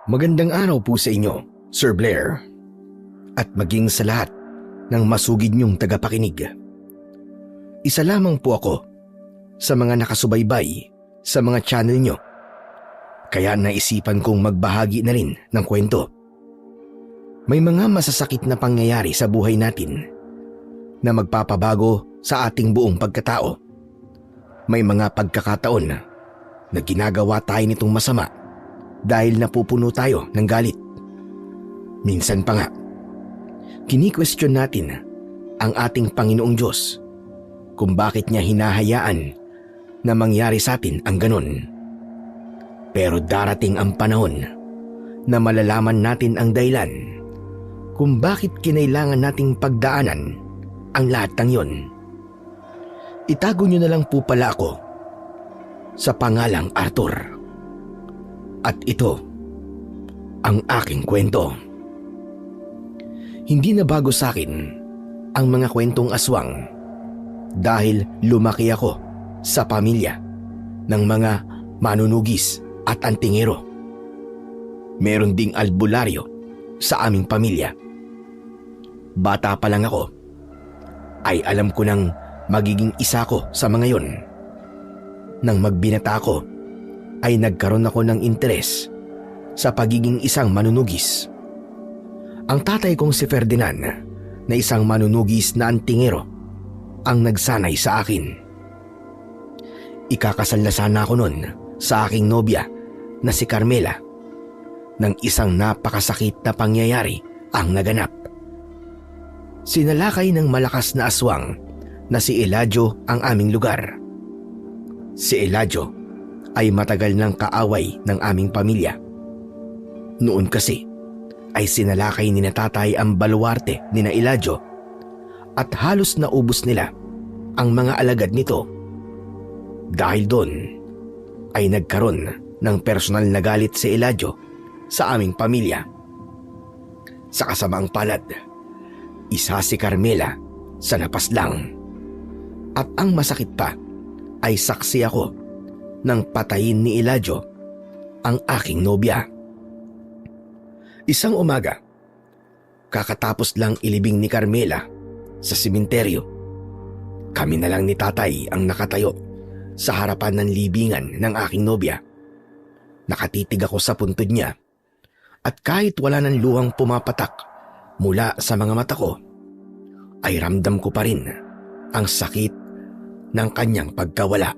Magandang araw po sa inyo, Sir Blair, at maging sa lahat ng masugid niyong tagapakinig. Isa lamang po ako sa mga nakasubaybay sa mga channel niyo, kaya naisipan kong magbahagi na rin ng kwento. May mga masasakit na pangyayari sa buhay natin na magpapabago sa ating buong pagkatao. May mga pagkakataon na ginagawa tayo nitong masama dahil napupuno tayo ng galit. Minsan pa nga, kini-question natin ang ating Panginoong Diyos kung bakit niya hinahayaan na mangyari sa atin ang ganon. Pero darating ang panahon na malalaman natin ang dahilan kung bakit kinailangan nating pagdaanan ang lahat ng yon. Itago niyo na lang po pala ako sa pangalang Arthur. At ito ang aking kwento. Hindi na bago sa akin ang mga kwentong aswang dahil lumaki ako sa pamilya ng mga manunugis at antingero. Meron ding albularyo sa aming pamilya. Bata pa lang ako ay alam ko nang magiging isa ko sa mga yon. Nang magbinata ako, ay nagkaroon ako ng interes sa pagiging isang manunugis. Ang tatay kong si Ferdinand na isang manunugis na antingero ang nagsanay sa akin. Ikakasal na sana ako noon sa aking nobya na si Carmela nang isang napakasakit na pangyayari ang naganap. Sinalakay ng malakas na aswang na si Eladio ang aming lugar. Si Eladio ay matagal ng kaaway ng aming pamilya. Noon kasi ay sinalakay ni na tatay ang baluarte ni na Eladio at halos naubos nila ang mga alagad nito. Dahil doon ay nagkaroon ng personal na galit si Eladio sa aming pamilya. Sa kasamaang palad, isa si Carmela sa napaslang. At ang masakit pa ay saksi ako nang patayin ni Eladio ang aking nobya. Isang umaga, kakatapos lang ilibing ni Carmela sa sementeryo. Kami na lang ni tatay ang nakatayo sa harapan ng libingan ng aking nobya. Nakatitig ako sa puntod niya at kahit wala ng luhang pumapatak mula sa mga mata ko, ay ramdam ko pa rin ang sakit ng kanyang pagkawala.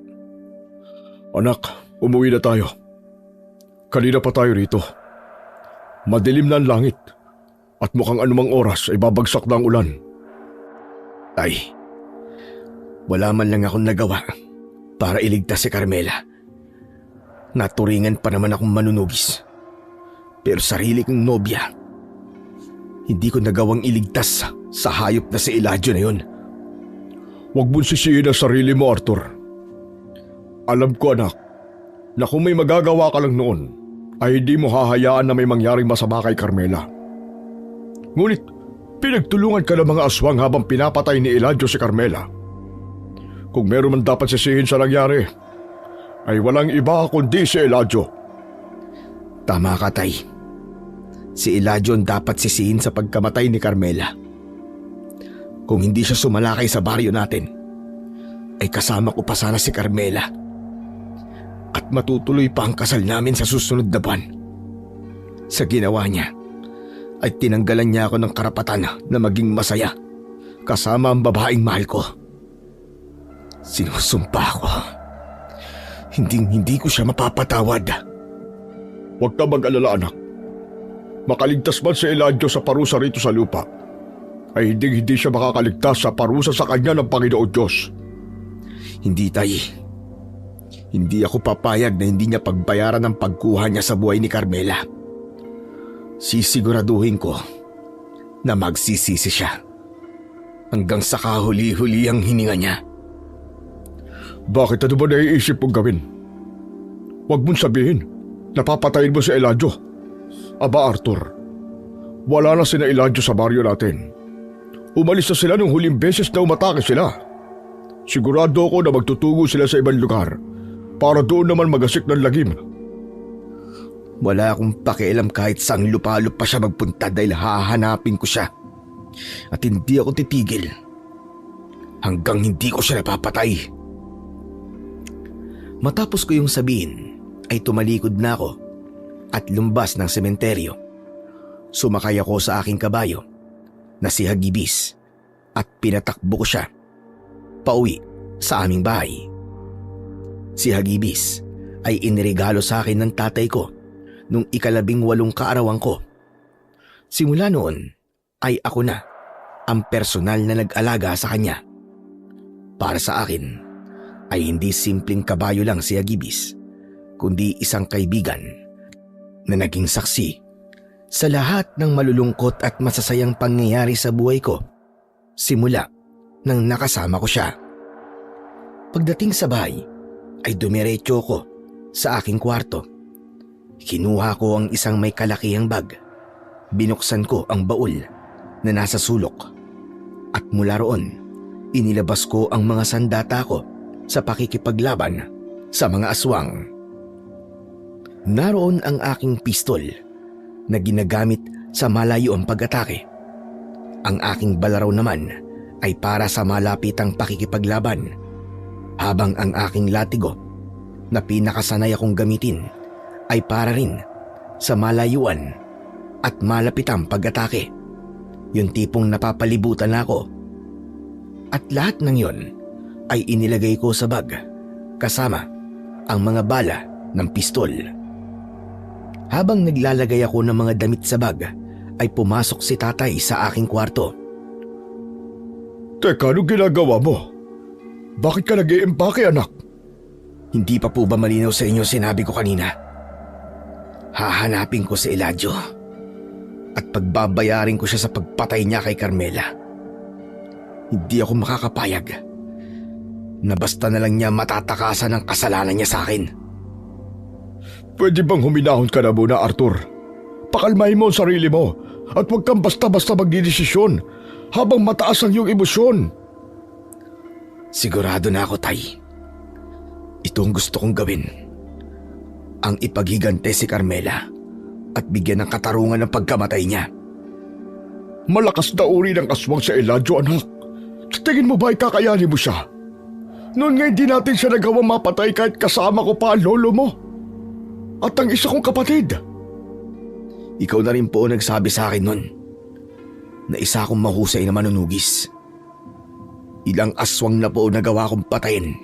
Anak, umuwi na tayo. Kanina pa tayo rito. Madilim na ang langit at mukhang anumang oras ay babagsak na ang ulan. Tay, wala man lang akong nagawa para iligtas si Carmela. Naturingan pa naman akong manunugis. Pero sarili kong nobya, hindi ko nagawang iligtas sa hayop na si Eladio na yun. Huwag mong sisihin ang sarili mo, Arthur. Alam ko, anak, na kung may magagawa ka lang noon, ay hindi mo hahayaan na may mangyaring masama kay Carmela. Ngunit, pinagtulungan ka ng mga aswang habang pinapatay ni Eladio si Carmela. Kung meron man dapat sisihin sa nangyari, ay walang iba kundi si Eladio. Tama ka, tay. Si Eladio ang dapat sisihin sa pagkamatay ni Carmela. Kung hindi siya sumalakay sa baryo natin, ay kasama ko pa sana si Carmela. At matutuloy pa ang kasal namin sa susunod na buwan. Sa ginawa niya, ay tinanggalan niya ako ng karapatan na maging masaya kasama ang babaeng mahal ko. Sinusumpa ko. Hindi ko siya mapapatawad. Huwag ka mag-alala, anak. Makaligtas man si Eladio sa parusa rito sa lupa, ay hindi siya makakaligtas sa parusa sa kanya ng Panginoon Diyos. Hindi, tay. Hindi ako papayag na hindi niya pagbayaran ang pagkuha niya sa buhay ni Carmela. Sisiguraduhin ko na magsisisi siya hanggang sa kahuli-huli ang hininga niya. Bakit ano ba naiisip mong gawin? Huwag mong sabihin, napapatayin mo si Eladio. Aba, Arthur, wala na sina Eladio sa baryo natin. Umalis na sila nung huling beses na umatake sila. Sigurado ako na magtutugo sila sa ibang lugar para doon naman magasik ng lagim. Wala akong pakialam kahit saang lupalop pa siya magpunta dahil hahanapin ko siya. At hindi ako titigil hanggang hindi ko siya napapatay. Matapos ko yung sabihin ay tumalikod na ako at lumbas ng sementeryo. Sumakay ako sa aking kabayo na si Hagibis at pinatakbo ko siya pauwi sa aming bahay. Si Hagibis ay iniregalo sa akin ng tatay ko nung 18 kaarawan ko. Simula noon ay ako na ang personal na nag-alaga sa kanya. Para sa akin ay hindi simpleng kabayo lang si Hagibis, kundi isang kaibigan na naging saksi sa lahat ng malulungkot at masasayang pangyayari sa buhay ko simula nang nakasama ko siya. Pagdating sa bahay ay dumiretso ko sa aking kwarto. Kinuha ko ang isang may kalakihang bag. Binuksan ko ang baul na nasa sulok at mula roon inilabas ko ang mga sandata ko sa pakikipaglaban sa mga aswang. Naroon ang aking pistol na ginagamit sa malayuang pag-atake. Ang aking balaraw naman ay para sa malapitang pakikipaglaban, habang ang aking latigo na pinakasanay akong gamitin ay para rin sa malayuan at malapitang pag-atake. Yung tipong napapalibutan ako. At lahat ng yon ay inilagay ko sa bag kasama ang mga bala ng pistol. Habang naglalagay ako ng mga damit sa bag ay pumasok si tatay sa aking kwarto. Teka, anong ginagawa mo? Bakit ka nag-iimpake, anak? Hindi pa po ba malinaw sa inyo sinabi ko kanina? Hahanapin ko si Eladio at pagbabayarin ko siya sa pagpatay niya kay Carmela. Hindi ako makakapayag na basta na lang niya matatakasan ang kasalanan niya sa akin. Pwede bang huminahon ka na muna, Arthur? Pakalmahin mo ang sarili mo at huwag kang basta-basta magdidesisyon habang mataas ang iyong emosyon. Sigurado na ako, Tay. Ito ang gusto kong gawin. Ang ipaghigante si Carmela at bigyan ng katarungan ng pagkamatay niya. Malakas na uri ng aswang sa Eladio, anak. Sa tingin mo ba ay kakayanin mo siya? Noon nga hindi natin siya nagawang mapatay kahit kasama ko pa ang lolo mo. At ang isa kong kapatid. Ikaw na rin po nagsabi sa akin noon na isa akong mahusay na manunugis. Ilang aswang na po nagawa kong patayin.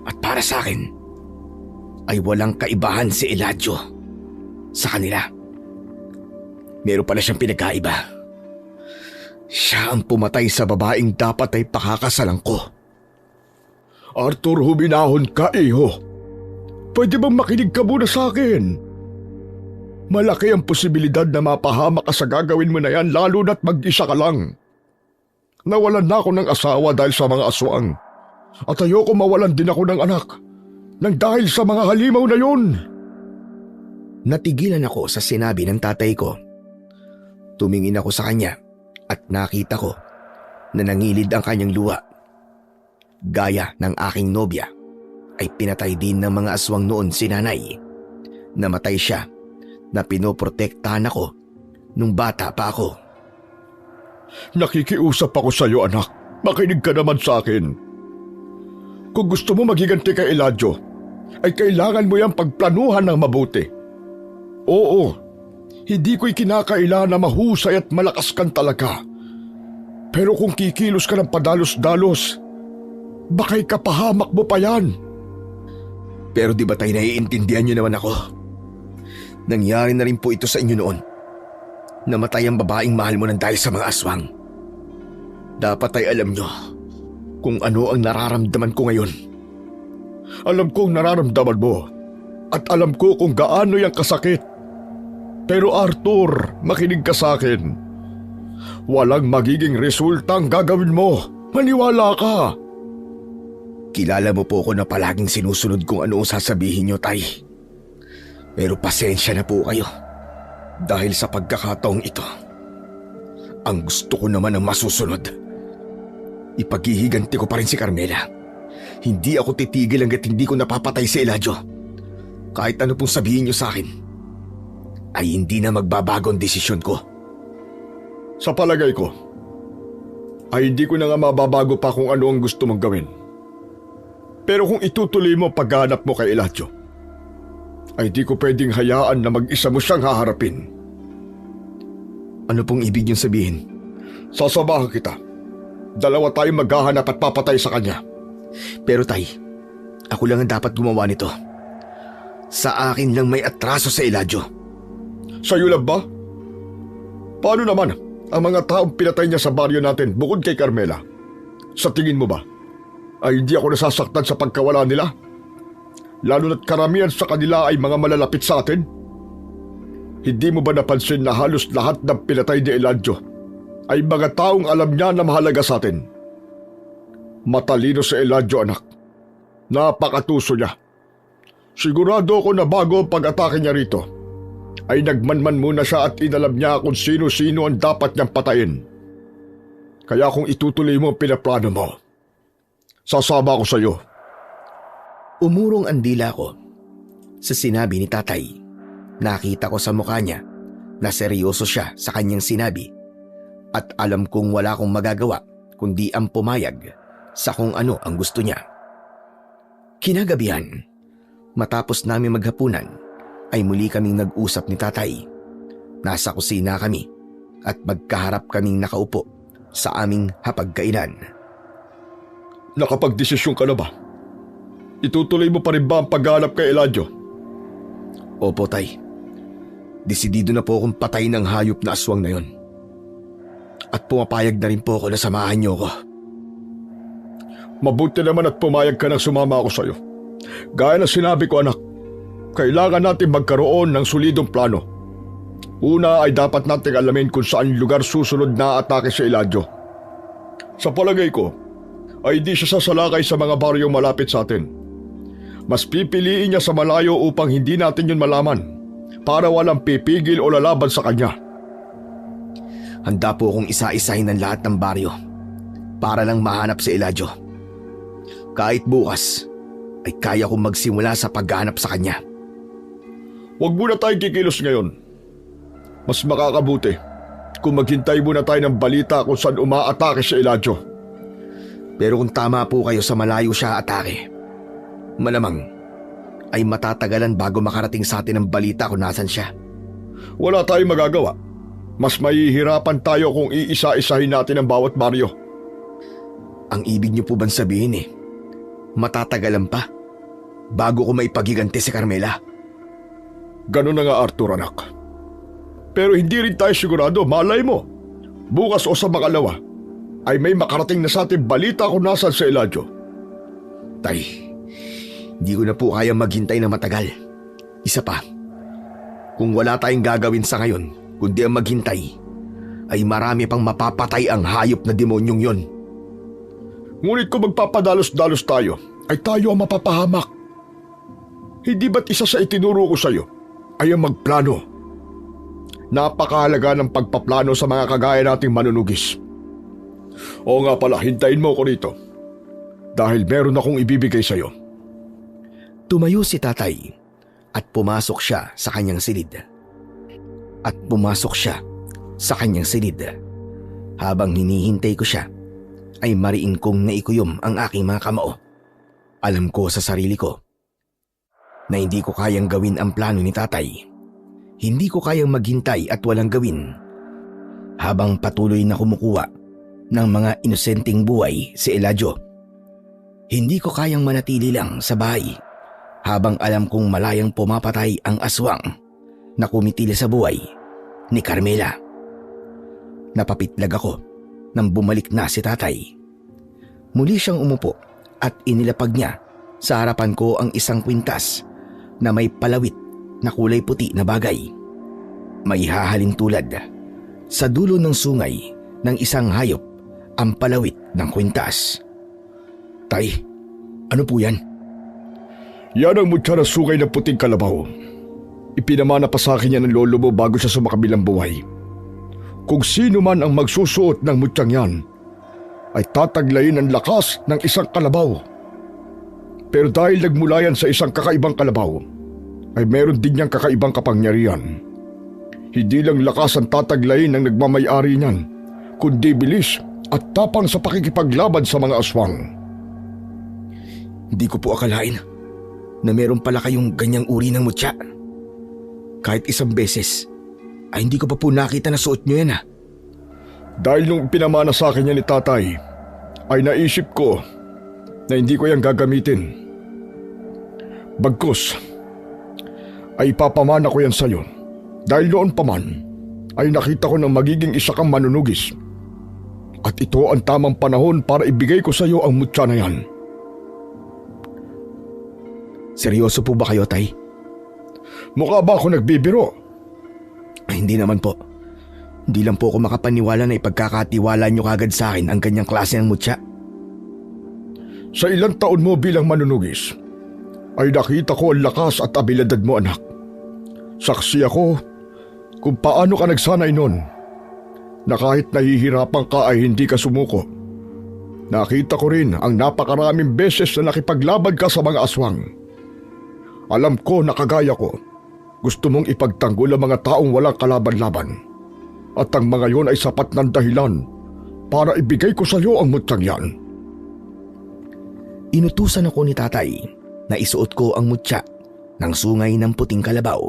At para sa akin ay walang kaibahan si Eladio sa kanila. Meron pala siyang pinagkaiba. Siya ang pumatay sa babaeng dapat ay pakakasalan ko. Arthur, huminahon ka, iho. Pwede bang makinig ka muna sa akin? Malaki ang posibilidad na mapahamak ka sa gagawin mo na yan, lalo na't mag-isa ka lang. Nawalan na ako ng asawa dahil sa mga aswang. At ayoko mawalan din ako ng anak nang dahil sa mga halimaw na yun. Natigilan ako sa sinabi ng tatay ko. Tumingin ako sa kanya at nakita ko na nangilid ang kanyang luha. Gaya ng aking nobya ay pinatay din ng mga aswang noon si nanay. Namatay siya na pinoprotektahan ako nung bata pa ako. Nakikiusap ako sa iyo, anak. Makinig ka naman sa akin. Kung gusto mo maghiganti kay Eladio, ay kailangan mo yung pagplanuhan ng mabuti. Oo, hindi ko'y kinakailangan na mahusay at malakas kang talaga. Pero kung kikilos ka ng padalos-dalos, baka'y kapahamak mo pa yan. Pero di ba tayo naiintindihan niyo naman ako? Nangyari na rin po ito sa inyo noon. Namatay ang babaeng mahal mo ng dahil sa mga aswang. Dapat ay alam nyo kung ano ang nararamdaman ko ngayon. Alam kong nararamdaman mo at alam ko kung gaano yung kasakit. Pero Arthur, makinig ka sa akin. Walang magiging resulta ang gagawin mo. Maniwala ka. Kilala mo po ako na palaging sinusunod kung ano ang sasabihin nyo, Tay. Pero pasensya na po kayo dahil sa pagkakataong ito. Ang gusto ko naman ang masusunod. Ipaghihiganti ko pa rin si Carmela. Hindi ako titigil hanggat hindi ko napapatay si Eladio. Kahit ano pong sabihin nyo sa akin. ay hindi na magbabago ang desisyon ko. Sa palagay ko, ay hindi ko na nga mababago pa kung ano ang gusto mong gawin. Pero kung itutuloy mo ang paghahanap mo kay Eladio, ay di ko pwedeng hayaan na mag-isa mo siyang haharapin. Ano pong ibig niyong sabihin? Sasamahan kita. Dalawa tayong maghahanap at papatay sa kanya. Pero tay, ako lang ang dapat gumawa nito. Sa akin lang may atraso sa Eladio. Sa'yo lang ba? Paano naman ang mga taong pinatay niya sa baryo natin bukod kay Carmela? Sa tingin mo ba, ay hindi ako nasasaktan sa pagkawala nila? Lalo na't karamihan sa kanila ay mga malalapit sa atin. Hindi mo ba napansin na halos lahat ng pinatay ni Eladio ay mga taong alam niya na mahalaga sa atin? Matalino si Eladio, anak. Napakatuso niya. Sigurado ako na bago ang pag-atake niya rito, ay nagmanman muna siya at inalam niya kung sino-sino ang dapat niyang patayin. Kaya kung itutuloy mo ang pinaplano mo, sasama ako sa iyo. Umurong ang dila ko sa sinabi ni tatay. Nakita ko sa mukha niya na seryoso siya sa kanyang sinabi at alam kong wala akong magagawa kundi ang pumayag sa kung ano ang gusto niya. Kinagabihan, matapos namin maghapunan, ay muli kaming nag-usap ni tatay. Nasa kusina kami at magkaharap kaming nakaupo sa aming hapagkainan. Nakapagdesisyon ka na ba? Itutuloy mo pa rin ba ang paghahanap kay Eladio? Opo tay, desidido na po akong patayin ng hayop na aswang na yon. At pumapayag na rin po ako na samahan niyo ko. Mabuti naman at pumayag ka nang sumama ako sa iyo. Gaya na sinabi ko, anak, kailangan natin magkaroon ng solidong plano. Una ay dapat nating alamin kung saan lugar susunod na atake si Eladio. Sa palagay ko, ay di siya sasalakay sa mga baryong malapit sa atin. Mas pipiliin niya sa malayo upang hindi natin yun malaman, para walang pipigil o lalaban sa kanya. Handa po akong isa-isahin ng lahat ng baryo para lang mahanap si Eladio. Kahit bukas, ay kaya kong magsimula sa paghahanap sa kanya. Huwag muna tayong kikilos ngayon. Mas makakabuti kung maghintay muna tayo ng balita kung saan umaatake si Eladio. Pero kung tama po kayo sa malayo siya atake, malamang ay matatagalan bago makarating sa atin ang balita kung nasan siya. Wala tayong magagawa. Mas mahihirapan tayo kung iisa-isahin natin ang bawat baryo. Ang ibig niyo po bang sabihin matatagalan pa bago ko maipagiganti si Carmela? Ganun na nga, Arthur, anak. Pero hindi rin tayo sigurado, malay mo. Bukas o sa makalawa ay may makarating na sa atin balita kung nasan si Eladio. Tay, hindi ko na po kaya maghintay na matagal. Isa pa, kung wala tayong gagawin sa ngayon kundi ang maghintay, ay marami pang mapapatay ang hayop na demonyong yon. Ngunit kung magpapadalos-dalos tayo, ay tayo ang mapapahamak. Hindi ba't isa sa itinuro ko sa iyo ay ang magplano? Napakahalaga ng pagpaplano sa mga kagaya nating manunugis. Oo nga pala, hintayin mo ko rito. Dahil meron akong ibibigay sa iyo. Tumayo si tatay at pumasok siya sa kanyang silid. Habang hinihintay ko siya, ay mariin kong naikuyom ang aking mga kamao. Alam ko sa sarili ko na hindi ko kayang gawin ang plano ni tatay. Hindi ko kayang maghintay at walang gawin habang patuloy na kumukuha ng mga inosenteng buhay si Eladio. Hindi ko kayang manatili lang sa bahay habang alam kong malayang pumapatay ang aswang na kumitila sa buhay ni Carmela. Napapitlag ako nang bumalik na si tatay. Muli siyang umupo at inilapag niya sa harapan ko ang isang kwintas na may palawit na kulay puti na bagay. May hahalin tulad. Sa dulo ng sungay ng isang hayop ang palawit ng kwintas. Tay, ano po yan? Yan ang mutya na sungay na puting kalabaw. Ipinamana pa sa akin yan ng lolo mo bago siya sumakabilang buhay. Kung sino man ang magsusuot ng mutyang yan, ay tataglayin ang lakas ng isang kalabaw. Pero dahil nagmula yan sa isang kakaibang kalabaw, ay meron din niyang kakaibang kapangyarihan Hindi lang lakas ang tataglayin ng nagmamayari niyan, kundi bilis at tapang sa pakikipaglaban sa mga aswang. Hindi ko po akalain na meron pala kayong ganyang uri ng mutya. Kahit isang beses ay hindi ko pa po nakita na suot nyo yan ha. Dahil nung pinamana sa akin yan ni tatay, ay naisip ko na hindi ko yan gagamitin. Bagkus, ay ipapamana ko yan sa'yo. Dahil noon pa man, ay nakita ko na magiging isa kang manunugis. At ito ang tamang panahon para ibigay ko sa'yo ang mutya na yan. Seryoso po ba kayo, Tay? Mukha ba ako nagbibiro? Ay, hindi naman po. Hindi lang po ako makapaniwala na ipagkakatiwala nyo kagad sa akin ang ganyang klase ng mutya. Sa ilang taon mo bilang manunugis, ay nakita ko ang lakas at abilidad mo, anak. Saksi ako kung paano ka nagsanay nun, na kahit nahihirapan ka ay hindi ka sumuko. Nakita ko rin ang napakaraming beses na nakipaglaban ka sa mga aswang. Alam ko na kagaya ko, gusto mong ipagtanggol ang mga taong walang kalaban-laban. At ang mga yon ay sapat ng dahilan para ibigay ko sa iyo ang mutyang yan. Inutusan ako ni tatay na isuot ko ang mutya ng sungay ng puting kalabaw.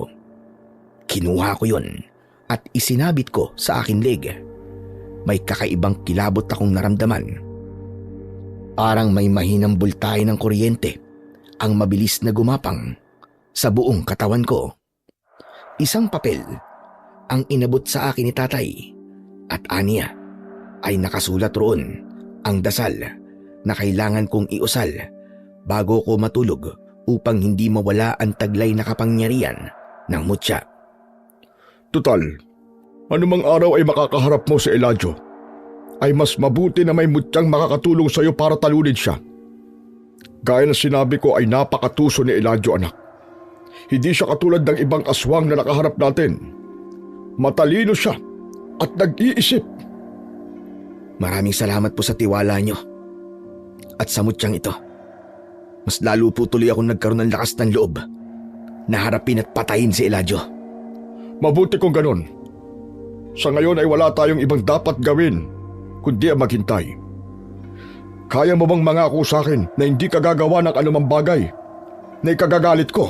Kinuha ko yun at isinabit ko sa aking leg. May kakaibang kilabot akong naramdaman. Parang may mahinang bultahe ng kuryente ang mabilis na gumapang sa buong katawan ko. Isang papel ang inabot sa akin ni tatay at aniya ay nakasulat roon ang dasal na kailangan kong iusal bago ko matulog upang hindi mawala ang taglay na kapangyarihan ng mutya. Tutal, anumang araw ay makakaharap mo si Elijah, ay mas mabuti na may mutyang makakatulong sa iyo para talunin siya. Gaya na sinabi ko ay napakatuso ni Elijah, anak. Hindi siya katulad ng ibang aswang na nakaharap natin. Matalino siya at nag-iisip. Maraming salamat po sa tiwala nyo at sa mutyang ito. Mas lalo po tuloy akong nagkaroon ng lakas ng loob na harapin at patayin si Elijah. Mabuti kung ganon. Sa ngayon ay wala tayong ibang dapat gawin kundi ang maghintay. Kaya mo bang mangako sa akin na hindi ka gagawa ng anumang bagay na ikagagalit ko?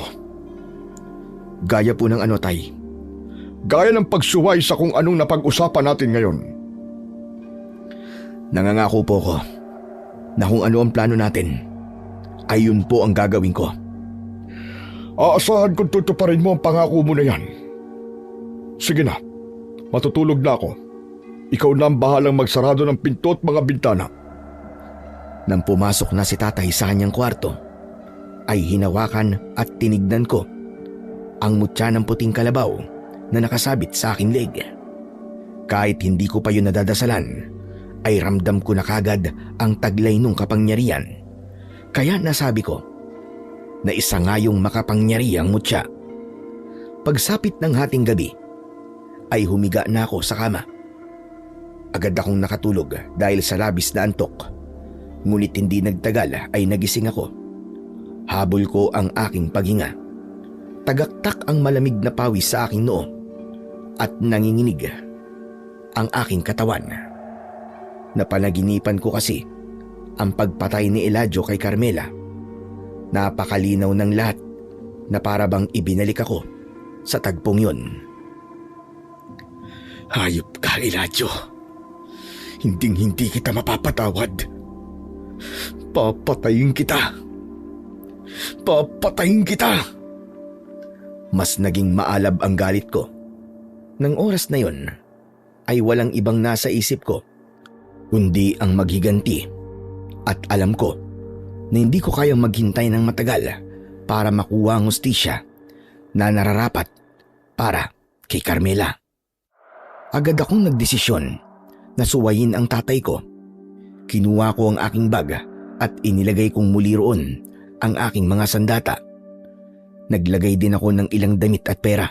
Gaya po ng ano, Tay? Gaya ng pagsuway sa kung anong napag-usapan natin ngayon. Nangangako po ko na kung ano ang plano natin, ay yun po ang gagawin ko. Aasahan kung tutuparin mo ang pangako mo na yan. Sige na, matutulog na ako. Ikaw na ang bahalang magsarado ng pinto at mga bintana. Nang pumasok na si tatay sa kanyang kwarto, ay hinawakan at tinignan ko ang mutya ng puting kalabaw na nakasabit sa aking leg. Kahit hindi ko pa yun nadadasalan, ay ramdam ko na kagad ang taglay nung kapangyarihan. Kaya nasabi ko na isa nga yung makapangyarihang mutya. Pagsapit ng hating gabi, ay humiga na ako sa kama. Agad akong nakatulog dahil sa labis na antok. Ngunit hindi nagtagal ay nagising ako. Habol ko ang aking paghinga. Tagaktak ang malamig na pawis sa aking noo at nanginginig ang aking katawan. Napanaginipan ko kasi ang pagpatay ni Elijah kay Carmela. Napakalinaw ng lahat na para bang ibinalik ako sa tagpong yun. Hayop ka, Elijah. Hinding-hindi kita mapapatawad. Papatayin kita. Papatayin kita. Mas naging maalab ang galit ko. Nang oras na yon, ay walang ibang nasa isip ko, kundi ang maghiganti. At alam ko na hindi ko kayang maghintay ng matagal para makuha ang hustisya na nararapat para kay Carmela. Agad akong nagdesisyon na suwayin ang tatay ko. Kinuha ko ang aking bag at inilagay kong muli roon ang aking mga sandata. Naglagay din ako ng ilang damit at pera.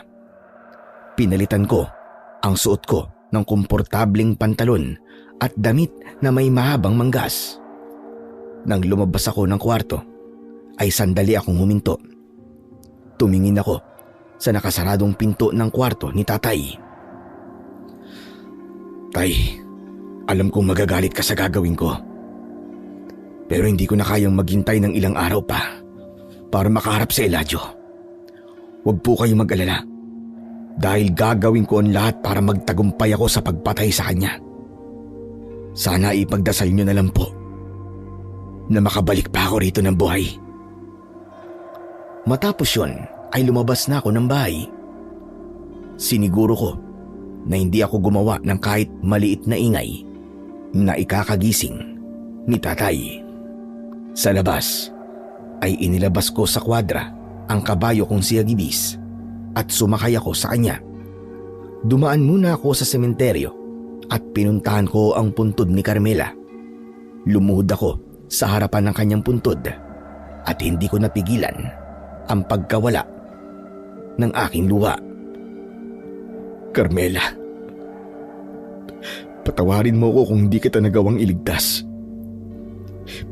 Pinalitan ko ang suot ko ng komportableng pantalon at damit na may mahabang manggas. Nang lumabas ako ng kwarto, ay sandali akong huminto. Tumingin ako sa nakasaradong pinto ng kwarto ni tatay. Tay, alam kong magagalit ka sa gagawin ko. Pero hindi ko na kayang maghintay ng ilang araw pa para makaharap sa Eladio. Huwag po kayong mag-alala dahil gagawin ko ang lahat para magtagumpay ako sa pagpatay sa kanya. Sana ipagdasal niyo na lang po na makabalik pa ako rito ng buhay. Matapos yun ay lumabas na ako ng bahay. Siniguro ko na hindi ako gumawa ng kahit maliit na ingay na ikakagising ni tatay. Sa labas ay inilabas ko sa kwadra ang kabayo kong si Agibis at sumakay ako sa kanya. Dumaan muna ako sa sementeryo at pinuntahan ko ang puntod ni Carmela. Lumuhod ako sa harapan ng kanyang puntod at hindi ko napigilan ang pagkawala ng aking luha. Carmela, patawarin mo ko kung hindi kita nagawang iligtas.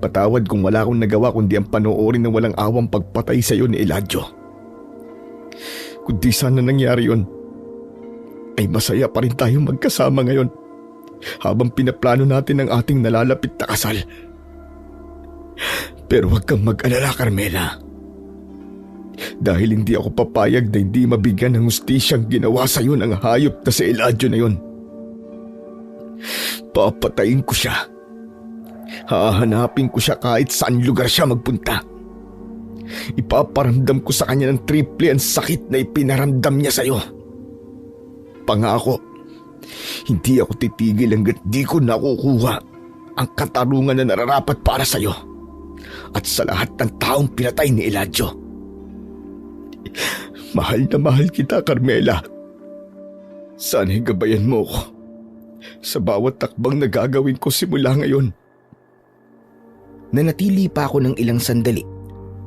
Patawad kung wala akong nagawa kundi ang panoorin ng walang awang pagpatay sa iyo ni Eladio. Kung di sana nangyari yun, ay masaya pa rin tayong magkasama ngayon habang pinaplano natin ang ating nalalapit na kasal. Pero huwag kang mag-alala, Carmela. Dahil hindi ako papayag na hindi mabigyan ng hustisyang ginawa sa iyo ng hayop na si Eladio na yun. Papatayin ko siya. Hahanapin ko siya kahit saan lugar siya magpunta. Ipaparamdam ko sa kanya ng triple ang sakit na ipinaramdam niya sa iyo. Pangako, hindi ako titigil hanggat di ko nakukuha ang katarungan na nararapat para sa iyo at sa lahat ng taong pinatay ni Eladio. Mahal na mahal kita, Carmela. Sana'y gabayan mo ko sa bawat takbang na gagawin ko simula ngayon. Nanatili pa ako ng ilang sandali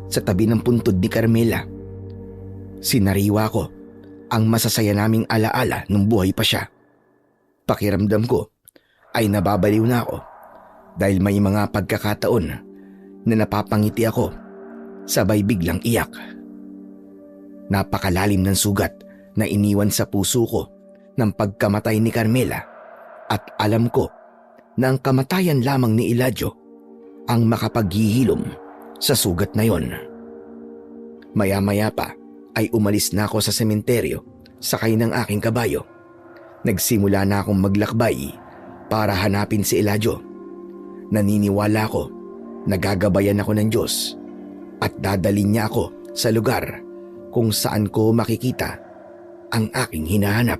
sa tabi ng puntod ni Carmela. Sinariwa ko ang masasaya naming alaala nung buhay pa siya. Pakiramdam ko ay nababaliw na ako dahil may mga pagkakataon na napapangiti ako sabay biglang iyak. Napakalalim ng sugat na iniwan sa puso ko ng pagkamatay ni Carmela at alam ko na ang kamatayan lamang ni Eladio ang makapaghihilom sa sugat na yon. Maya-maya pa ay umalis na ako sa sementeryo sakay ng aking kabayo. Nagsimula na akong maglakbay para hanapin si Eladio. Naniniwala ko na gagabayan ako ng Diyos at dadalhin niya ako sa lugar kung saan ko makikita ang aking hinahanap.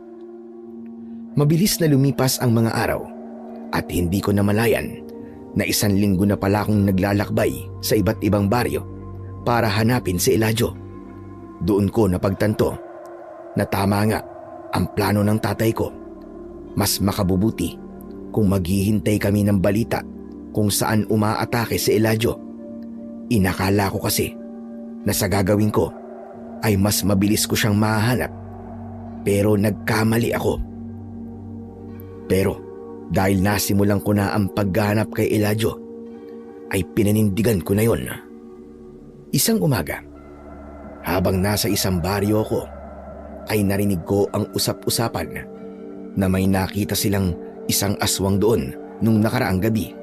Mabilis na lumipas ang mga araw at hindi ko namalayan na 1 linggo na pala akong naglalakbay sa iba't ibang baryo para hanapin si Eladio. Doon ko napagtanto na tama nga ang plano ng tatay ko. Mas makabubuti kung maghihintay kami ng balita kung saan umaatake si Eladio. Inakala ko kasi na sa gagawin ko ay mas mabilis ko siyang mahanap, pero nagkamali ako. Pero dahil nasimulan ko na ang paghahanap kay Eladio, ay pinanindigan ko na yon. Isang umaga, habang nasa isang baryo ko, ay narinig ko ang usap-usapan na may nakita silang isang aswang doon nung nakaraang gabi.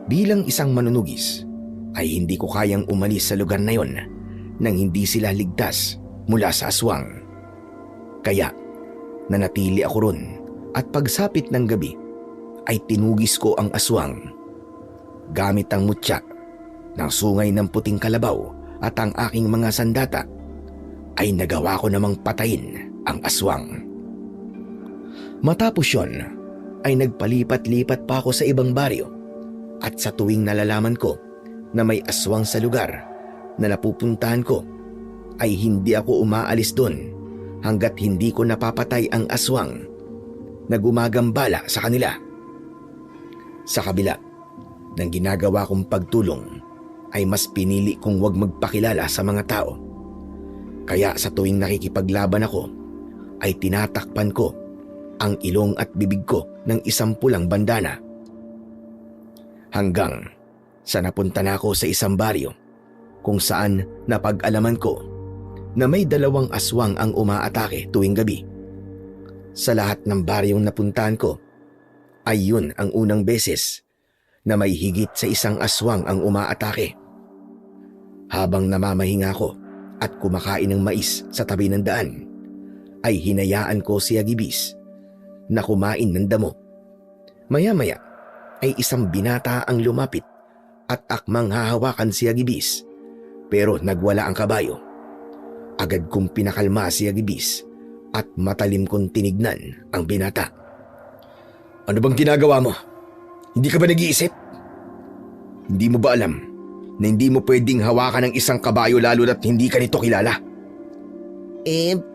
Bilang isang manunugis, ay hindi ko kayang umalis sa lugar na yon nang hindi sila ligtas mula sa aswang. Kaya nanatili ako ron at pagsapit ng gabi ay tinugis ko ang aswang. Gamit ang mutya ng sungay ng puting kalabaw at ang aking mga sandata ay nagawa ko namang patayin ang aswang. Matapos yon ay nagpalipat-lipat pa ako sa ibang baryo at sa tuwing nalalaman ko na may aswang sa lugar na napupuntahan ko ay hindi ako umaalis doon hanggat hindi ko napapatay ang aswang na gumagambala sa kanila. Sa kabila ng ginagawa kong pagtulong ay mas pinili kong huwag magpakilala sa mga tao. Kaya sa tuwing nakikipaglaban ako ay tinatakpan ko ang ilong at bibig ko ng isang pulang bandana. Hanggang sa napunta na ako sa isang baryo kung saan napag-alaman ko na may 2 aswang ang umaatake tuwing gabi. Sa lahat ng baryong napuntahan ko ay yun ang unang beses na may higit sa isang aswang ang umaatake. Habang namamahinga ko at kumakain ng mais sa tabi ng daan, ay hinayaan ko si Agibis na kumain ng damo. Maya-maya ay isang binata ang lumapit at akmang hahawakan si Agibis, pero nagwala ang kabayo. Agad kong pinakalma si Agibis at matalim kong tinignan ang binata. Ano bang ginagawa mo? Hindi ka ba nag-iisip? Hindi mo ba alam na hindi mo pwedeng hawakan ng isang kabayo lalo na't hindi ka nito kilala?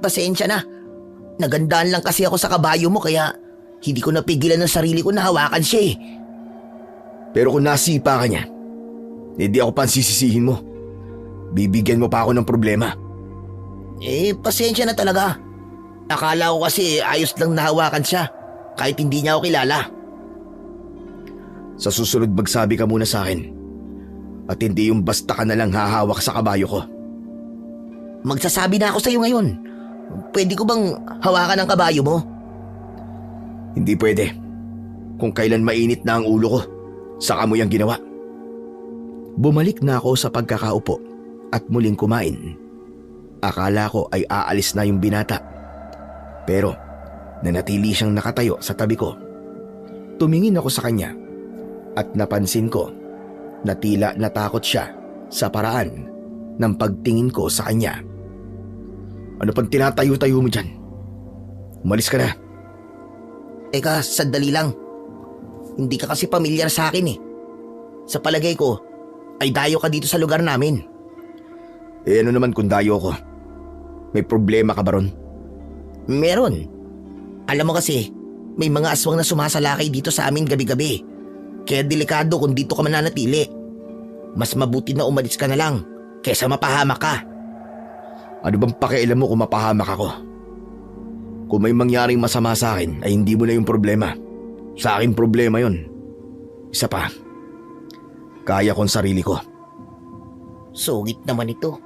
Pasensya na. Nagandaan lang kasi ako sa kabayo mo kaya hindi ko napigilan ng sarili ko na hawakan siya eh. Pero kung nasipa ka niya, hindi ako pansisisihin mo. Bibigyan mo pa ako ng problema. Pasensya na talaga. Akala ko kasi ayos lang nahawakan siya kahit hindi niya ako kilala. Sa susunod magsabi ka muna sa akin at hindi yung basta ka nalang hahawak sa kabayo ko. Magsasabi na ako sa iyo ngayon. Pwede ko bang hawakan ang kabayo mo? Hindi pwede. Kung kailan mainit na ang ulo ko, saka mo yung ginawa. Bumalik na ako sa pagkakaupo at muling kumain. Akala ko ay aalis na yung binata. Pero nanatili siyang nakatayo sa tabi ko. Tumingin ako sa kanya at napansin ko na tila natakot siya sa paraan ng pagtingin ko sa kanya. Ano pang tinatayo-tayo mo dyan? Umalis ka na. Teka, sandali lang. Hindi ka kasi pamilyar sa akin eh. Sa palagay ko, ay dayo ka dito sa lugar namin. Ano naman kung dayo ko? May problema ka ba ron? Meron. Alam mo kasi, may mga aswang na sumasalakay dito sa amin gabi-gabi. Kaya delikado kung dito ka mananatili. Mas mabuti na umalis ka na lang kesa mapahamak ka. Ano bang pakialam mo kung mapahamak ako? Kung may mangyaring masama sa akin ay hindi mo na yung problema. Sa akin problema yon. Isa pa, kaya kong sarili ko. Sugit naman ito.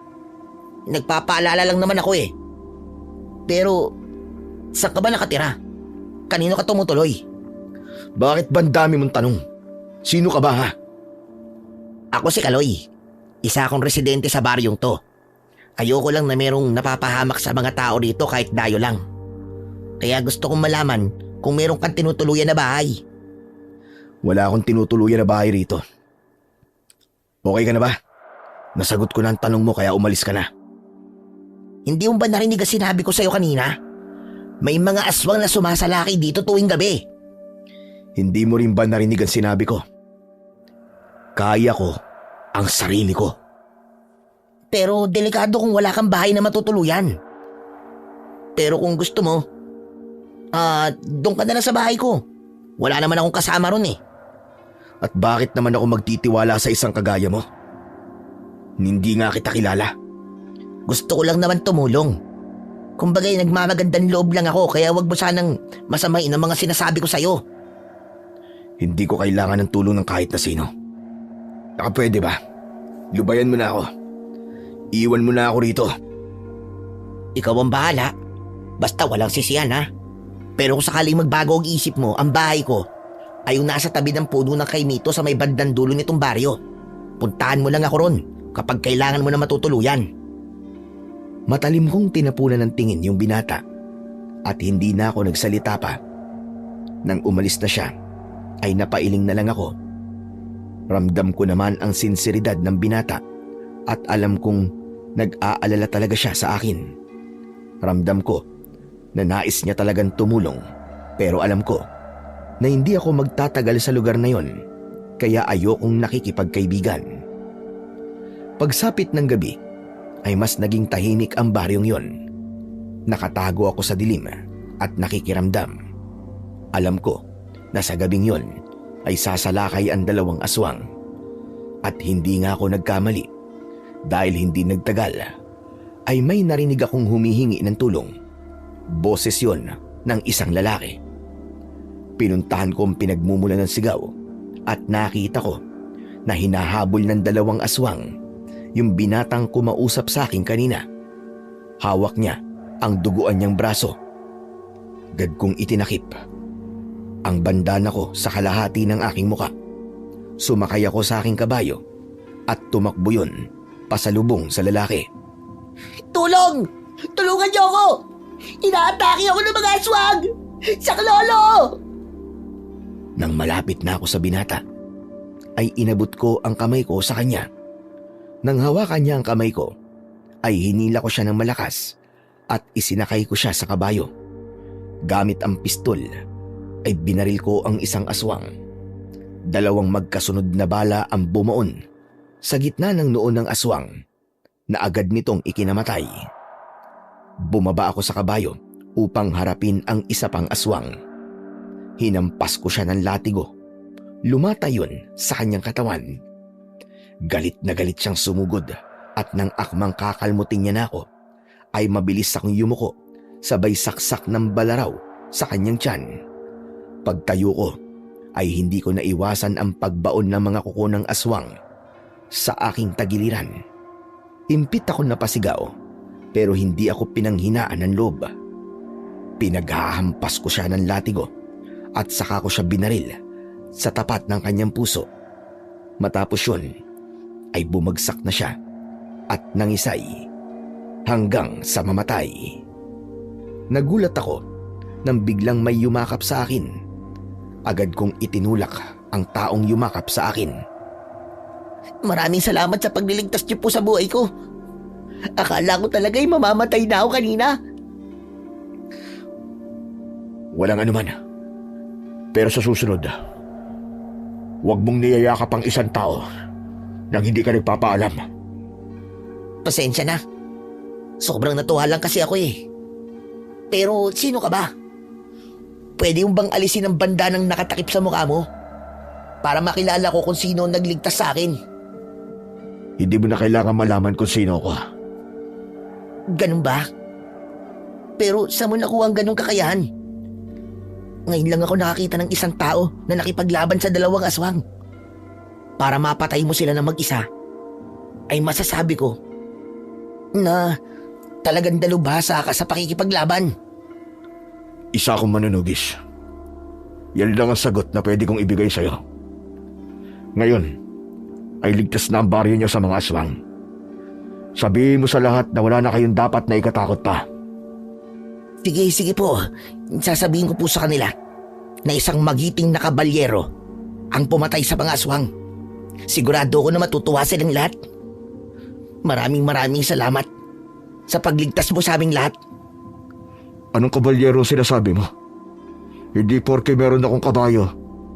Nagpapaalala lang naman ako eh. Pero, saan ka ba nakatira? Kanino ka tumutuloy? Bakit ba ang dami mong tanong? Sino ka ba ha? Ako si Kaloy. Isa akong residente sa baryong to. Ayoko lang na merong napapahamak sa mga tao dito kahit dayo lang. Kaya gusto kong malaman kung meron kang tinutuluyan na bahay. Wala akong tinutuluyan na bahay rito. Okay ka na ba? Nasagot ko na ang tanong mo kaya umalis ka na. Hindi mo ba narinig ang sinabi ko sa'yo kanina? May mga aswang na sumasalaki dito tuwing gabi. Hindi mo rin ba narinig ang sinabi ko? Kaya ko ang sarili ko. Pero delikado kung wala kang bahay na matutuluyan. Pero kung gusto mo, doon ka na lang sa bahay ko. Wala naman akong kasama ron eh. At bakit naman ako magtitiwala sa isang kagaya mo? Hindi nga kita kilala. Gusto ko lang naman tumulong. Kumbagay nagmamagandang loob lang ako kaya wag mo sanang masamain ang mga sinasabi ko sa'yo. Hindi ko kailangan ng tulong ng kahit na sino. Pwede ba? Lubayan mo na ako. Iwan mo na ako rito. Ikaw ang bahala. Basta walang sisiyan ha. Pero kung sakaling magbago ang isip mo, ang bahay ko ay yung nasa tabi ng puno ng kaimito sa may bandang dulo nitong baryo. Puntahan mo lang ako ron kapag kailangan mo na matutuluyan. Matalim kong tinapunan ng tingin yung binata at hindi na ako nagsalita pa. Nang umalis na siya, ay napailing na lang ako. Ramdam ko naman ang sinseridad ng binata at alam kong nag-aalala talaga siya sa akin. Ramdam ko na nais niya talagang tumulong pero alam ko na hindi ako magtatagal sa lugar na yon kaya ayokong nakikipagkaibigan. Pagsapit ng gabi ay mas naging tahimik ang baryong yon. Nakatago ako sa dilim at nakikiramdam. Alam ko na sa gabing yon ay sasalakay ang dalawang aswang. At hindi nga ako nagkamali dahil hindi nagtagal ay may narinig akong humihingi ng tulong. Boses yon ng isang lalaki. Pinuntahan ko ang pinagmumulan ng sigaw at nakita ko na hinahabol ng dalawang aswang yung binatang kumausap sa akin kanina. Hawak niya ang duguan niyang braso. Agad kong itinakip. ang bandana ko sa kalahati ng aking muka. Sumakay ako sa aking kabayo at tumakbo yun pasalubong sa lalaki. Tulong! Tulungan niyo ako! Inaatake ako ng mga aswang! Saklolo! Nang malapit na ako sa binata, ay inabot ko ang kamay ko sa kanya. Nang hawakan niya ang kamay ko, ay hinila ko siya ng malakas at isinakay ko siya sa kabayo. Gamit ang pistol, ay binaril ko ang isang aswang. 2 magkasunod na bala ang bumuon sa gitna ng noo ng aswang na agad nitong ikinamatay. Bumaba ako sa kabayo upang harapin ang isa pang aswang. Hinampas ko siya ng latigo. Lumata yun sa kanyang katawan. Galit na galit siyang sumugod at nang akmang kakalmutin niya na ako, ay mabilis akong yumuko sabay saksak ng balaraw sa kanyang tiyan. Pagtayo ko ay hindi ko naiwasan ang pagbaon ng mga kuko ng aswang sa aking tagiliran. Impit ako napasigaw pero hindi ako pinanghinaan ng loob. Pinaghahampas ko siya ng latigo at saka ko siya binaril sa tapat ng kanyang puso. Matapos yun ay bumagsak na siya at nangisay hanggang sa mamatay. Nagulat ako nang biglang may yumakap sa akin. Agad kong itinulak ang taong yumakap sa akin. Maraming salamat sa pagliligtas niyo po sa buhay ko. Akala ko talaga'y mamamatay na ako kanina. Walang anuman. Pero sa susunod, huwag mong niyayakap ang isang tao nang hindi ka nagpapaalam. Pasensya na. Sobrang natuwa lang kasi ako eh. Pero sino ka ba? Pwede mo bang alisin ang banda ng nakatakip sa mukha mo? Para makilala ko kung sino ang nagligtas sa akin. Hindi mo na kailangan malaman kung sino ako. Ganun ba? Pero saan mo nakuha ang ganung kakayahan? Ngayon lang ako nakakita ng isang tao na nakipaglaban sa 2 aswang. Para mapatay mo sila ng mag-isa, ay masasabi ko na talagang dalubhasa ka sa pakikipaglaban. Isa akong manunugis. Yan lang ang sagot na pwede kong ibigay sa'yo. Ngayon, ay ligtas na ang baryo niyo sa mga aswang. Sabihin mo sa lahat na wala na kayong dapat na ikatakot pa. Sige po. Sasabihin ko po sa kanila na isang magiting na kabalyero ang pumatay sa mga aswang. Sigurado ko na matutuwa silang lahat. Maraming salamat sa pagligtas mo sa aming lahat. Anong kabalyero ang sinasabi mo? Hindi porke meron akong kabayo,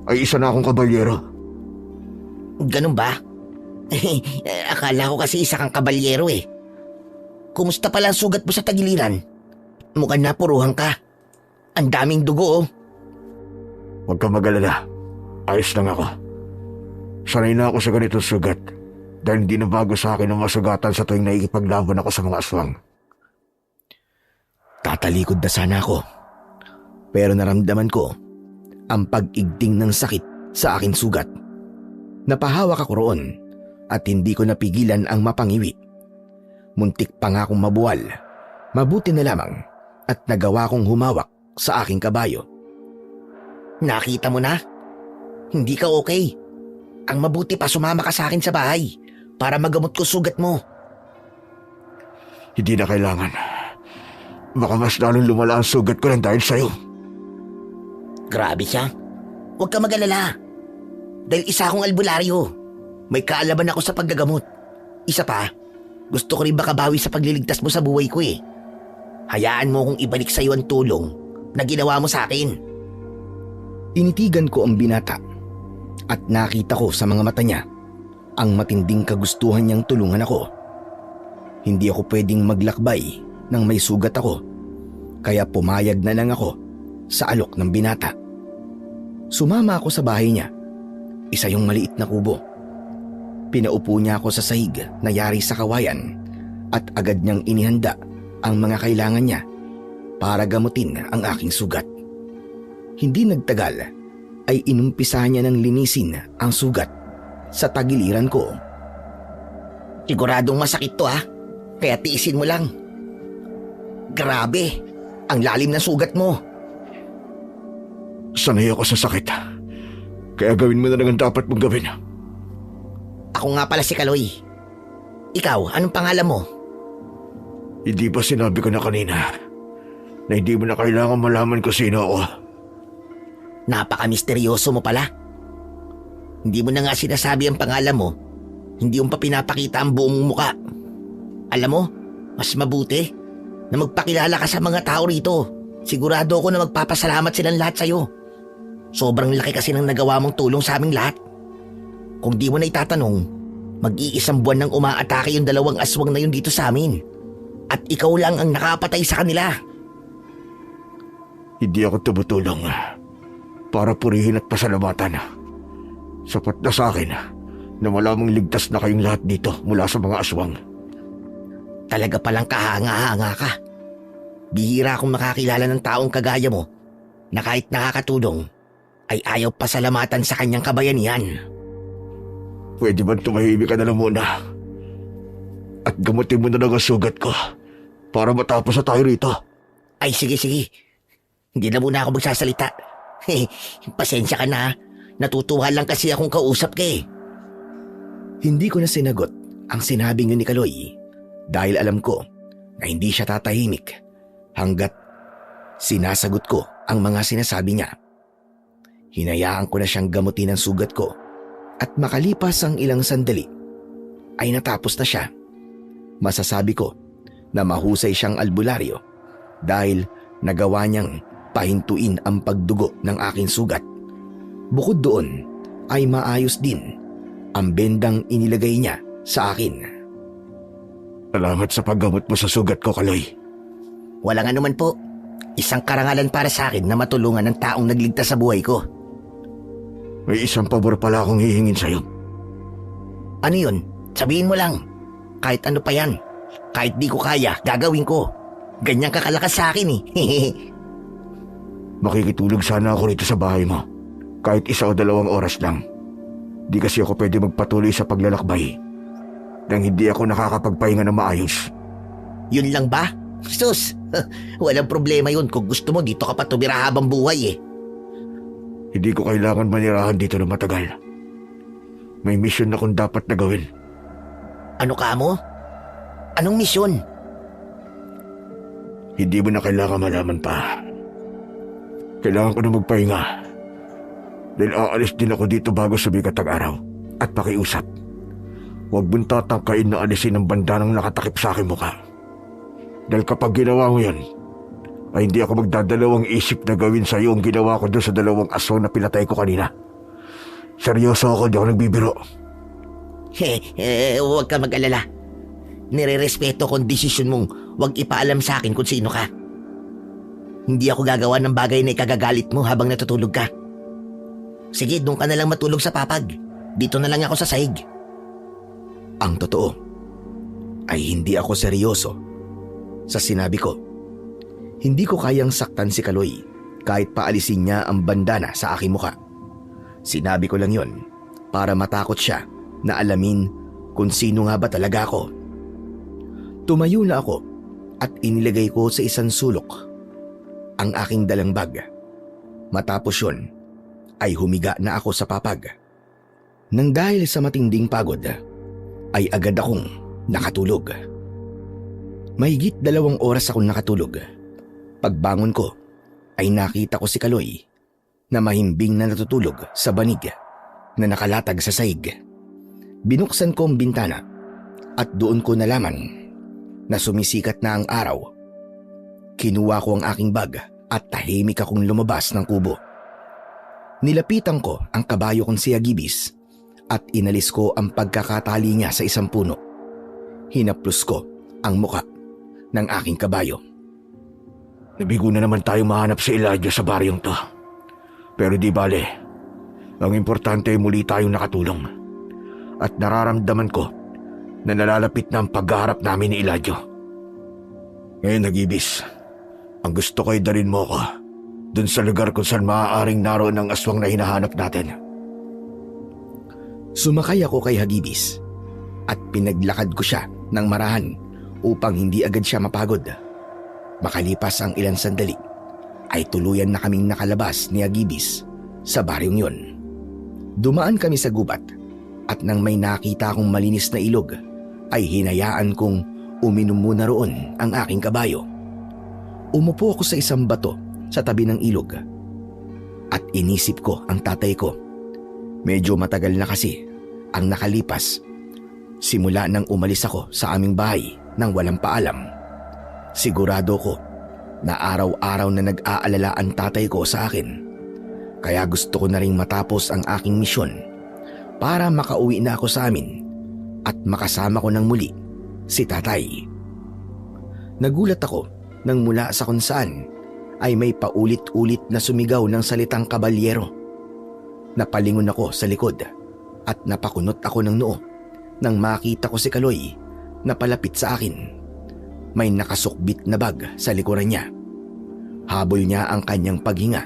ay isa na akong kabalyero. Ganun ba? Akala ko kasi isa kang kabalyero eh. Kumusta pala ang sugat mo sa tagiliran? Mukhang napuruhan ka. Ang daming dugo oh. Huwag kang mag-alala. Ayos lang ako. Sanay na ako sa ganitong sugat dahil hindi na bago sa akin ang masugatan sa tuwing naikipaglaban ako sa mga aswang. Tatalikod na sana ako, pero naramdaman ko ang pag-igting ng sakit sa aking sugat. Napahawak ako roon at hindi ko napigilan ang mapangiwi. Muntik pa nga akong mabuwal. Mabuti na lamang at nagawa kong humawak sa aking kabayo. Nakita mo na? Hindi ka okay. Ang mabuti pa sumama ka sa akin sa bahay para magamot ko sugat mo. Hindi na kailangan. Baka mas lalong lumala ang sugat ko lang dahil sa'yo. Grabe siya. Huwag ka mag-alala. Dahil isa akong albularyo. May kaalaman ako sa paggagamot. Isa pa, gusto ko rin makabawi sa pagliligtas mo sa buhay ko eh. Hayaan mo kong ibalik sa iyo ang tulong na ginawa mo sa akin. Tinitigan ko ang binata at nakita ko sa mga mata niya ang matinding kagustuhan niyang tulungan ako. Hindi ako pwedeng maglakbay nang may sugat ako, kaya pumayag na lang ako sa alok ng binata. Sumama ako sa bahay niya. Isa yung maliit na kubo. Pinaupo niya ako sa sahig na yari sa kawayan at agad niyang inihanda ang mga kailangan niya para gamutin ang aking sugat. Hindi nagtagal ay inumpisahan niya ng linisin ang sugat sa tagiliran ko. Siguradong masakit to kaya tiisin mo lang. Grabe, ang lalim ng sugat mo. Sanay ako sa sakit. Kaya gawin mo na lang ang dapat mong gawin. Ako nga pala si Kaloy. Ikaw, anong pangalan mo? Hindi ba sinabi ko na kanina na hindi mo na kailangan malaman kung sino ako? Napaka-misteryoso mo pala. Hindi mo na nga sinasabi ang pangalan mo. Hindi mo pa pinapakita ang buong muka. Alam mo, mas mabuti na magpakilala ka sa mga tao rito. Sigurado ako na magpapasalamat silang lahat sa'yo. Sobrang laki kasi ng nagawa mong tulong sa aming lahat. Kung di mo na itatanong, mag-iisang buwan nang umaatake yung 2 aswang na yun dito sa amin. At ikaw lang ang nakapatay sa kanila. Hindi ako tumutulong para purihin at pasalamatan. Sapat na sa akin na malamang ligtas na kayong lahat dito mula sa mga aswang. Talaga palang kahanga-hanga ka. Bihira akong makakilala ng taong kagaya mo na kahit nakakatulong ay ayaw pasalamatan sa kanyang kabayanihan. Pwede ba tumahimik ka na lang muna? At gamutin mo na lang ang sugat ko para matapos na tayo rito. Ay sige. Hindi na muna ako magsasalita. Pasensya ka na. Natutuwa lang kasi akong kausap ka eh. Hindi ko na sinagot ang sinabing yun ni Kaloy dahil alam ko na hindi siya tatahimik hanggat sinasagot ko ang mga sinasabi niya. Hinayaan ko na siyang gamutin ang sugat ko at makalipas ang ilang sandali ay natapos na siya. Masasabi ko na mahusay siyang albularyo dahil nagawa niyang pahintuin ang pagdugo ng aking sugat. Bukod doon ay maayos din ang bendang inilagay niya sa akin. Salamat sa paggamot mo sa sugat ko, Kaloy. Walang anuman po. Isang karangalan para sa akin na matulungan ng taong nagligtas sa buhay ko. May isang pabor pala akong hihingin sa'yo. Ano yun? Sabihin mo lang. Kahit ano pa yan. Kahit di ko kaya, gagawin ko. Ganyan kakalakas sa akin eh. Makikitulog sana ako rito sa bahay mo. Kahit 1 o 2 oras lang. Di kasi ako pwede magpatuloy sa paglalakbay nang hindi ako nakakapagpahinga na maayos. Yun lang ba? Sus, walang problema yun kung gusto mo dito ka pa tumira habang buhay eh. Hindi ko kailangan manirahan dito na matagal. May misyon akong dapat na gawin. Ano ka mo? Anong misyon? Hindi mo na kailangan malaman pa. Kailangan ko na magpahinga. Dahil aalis din ako dito bago sumikat ang araw at pakiusap. Huwag mong tatangkain na alisin ang bandanang nakatakip sa aking mukha. Dahil kapag ginawa mo yan, ay hindi ako magdadalawang isip na gawin sa iyo ang ginawa ko doon sa 2 aswang na pinatay ko kanina. Seryoso ako, di ako nagbibiro. Huwag ka mag-alala. Nire-respeto ko ang desisyon mong huwag ipaalam sa akin kung sino ka. Hindi ako gagawa ng bagay na ikagagalit mo habang natutulog ka. Sige, doon ka na lang matulog sa papag. Dito na lang ako sa sahig. Ang totoo ay hindi ako seryoso sa sinabi ko. Hindi ko kayang saktan si Kaloy kahit paalisin niya ang bandana sa aking mukha. Sinabi ko lang yon para matakot siya na alamin kung sino nga ba talaga ako. Tumayo na ako at inilagay ko sa isang sulok ang aking dalang bag. Matapos yon ay humiga na ako sa papag. Nang dahil sa matinding pagod, ay agad akong nakatulog. Mahigit 2 oras akong nakatulog. Pagbangon ko, ay nakita ko si Kaloy na mahimbing na natutulog sa banig na nakalatag sa sahig. Binuksan ko ang bintana at doon ko nalaman na sumisikat na ang araw. Kinuha ko ang aking bag at tahimik akong lumabas ng kubo. Nilapitan ko ang kabayo kong si Agibis at inalis ko ang pagkakatali niya sa isang puno. Hinaplos ko ang muka ng aking kabayo. Nabigo na naman tayo mahanap si Elijah sa baryong to. Pero di bale, ang importante ay muli tayong nakatulong. At nararamdaman ko na nalalapit na ang pagharap namin ni Elijah. Ngayon, Agibis, ang gusto ko ay dalhin mo ko dun sa lugar kung saan maaaring naroon ang aswang na hinahanap natin. Sumakay ako kay Hagibis at pinaglakad ko siya ng marahan upang hindi agad siya mapagod. Makalipas ang ilang sandali ay tuluyan na kaming nakalabas ni Agibis sa baryong yon. Dumaan kami sa gubat at nang may nakita akong malinis na ilog ay hinayaan kong uminom muna roon ang aking kabayo. Umupo ako sa isang bato sa tabi ng ilog at inisip ko ang tatay ko. Medyo matagal na kasi ang nakalipas simula nang umalis ako sa aming bahay nang walang paalam. Sigurado ko na araw-araw na nag-aalala ang tatay ko sa akin. Kaya gusto ko na ring matapos ang aking misyon para makauwi na ako sa amin at makasama ko ng muli si tatay. Nagulat ako nang mula sa kung saan ay may paulit-ulit na sumigaw ng salitang kabalyero. Napalingon ako sa likod at napakunot ako ng noo nang makita ko si Kaloy na palapit sa akin. May nakasukbit na bag sa likuran niya. Habol niya ang kanyang paghinga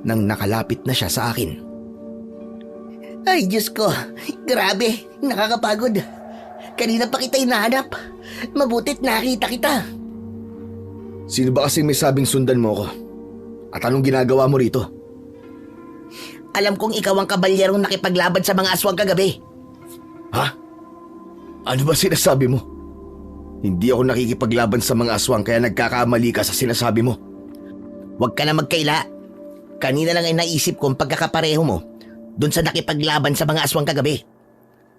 nang nakalapit na siya sa akin. Ay, Diyos ko. Grabe, nakakapagod. Kanina pa kita hinahanap. Mabuti't nakita kita. Sino ba kasi may sabing sundan mo ko? At anong ginagawa mo rito? Alam kong ikaw ang kabalyerong nakipaglaban sa mga aswang kagabi. Ha? Ano ba sinasabi mo? Hindi ako nakikipaglaban sa mga aswang kaya nagkakamali ka sa sinasabi mo. Huwag ka na magkaila. Kanina lang ay naisip kong pagkakapareho mo dun sa nakipaglaban sa mga aswang kagabi.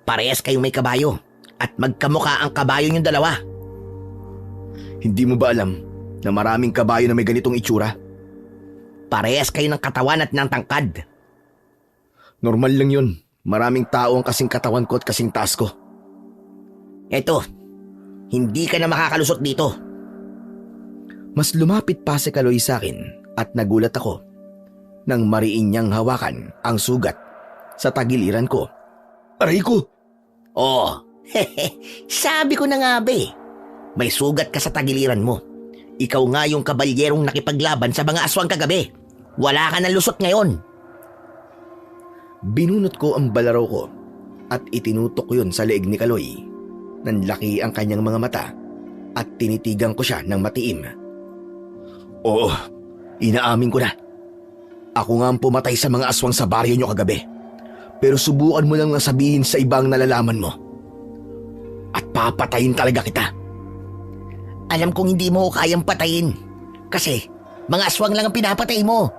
Parehas kayong may kabayo at magkamukha ang kabayo niyong dalawa. Hindi mo ba alam na maraming kabayo na may ganitong itsura? Parehas kayo ng katawan at ng tangkad. Normal lang yun. Maraming tao ang kasing katawan ko at kasing taas ko. Eto, hindi ka na makakalusot dito. Mas lumapit pa si Kaloy sa akin at nagulat ako nang mariin niyang hawakan ang sugat sa tagiliran ko. Aray ko! Oh, sabi ko na nga ba eh. May sugat ka sa tagiliran mo. Ikaw nga yung kabalyerong nakipaglaban sa mga aswang kagabi. Wala ka ng lusot ngayon. Binunot ko ang balaraw ko at itinutok yun sa leeg ni Kaloy. Nanlaki ang kanyang mga mata at tinitigan ko siya ng matiim. Oo, inaamin ko na. Ako nga ang pumatay sa mga aswang sa baryo nyo kagabi. Pero subukan mo lang na sabihin sa ibang nalalaman mo. At papatayin talaga kita. Alam kong hindi mo kayang patayin. Kasi mga aswang lang ang pinapatay mo.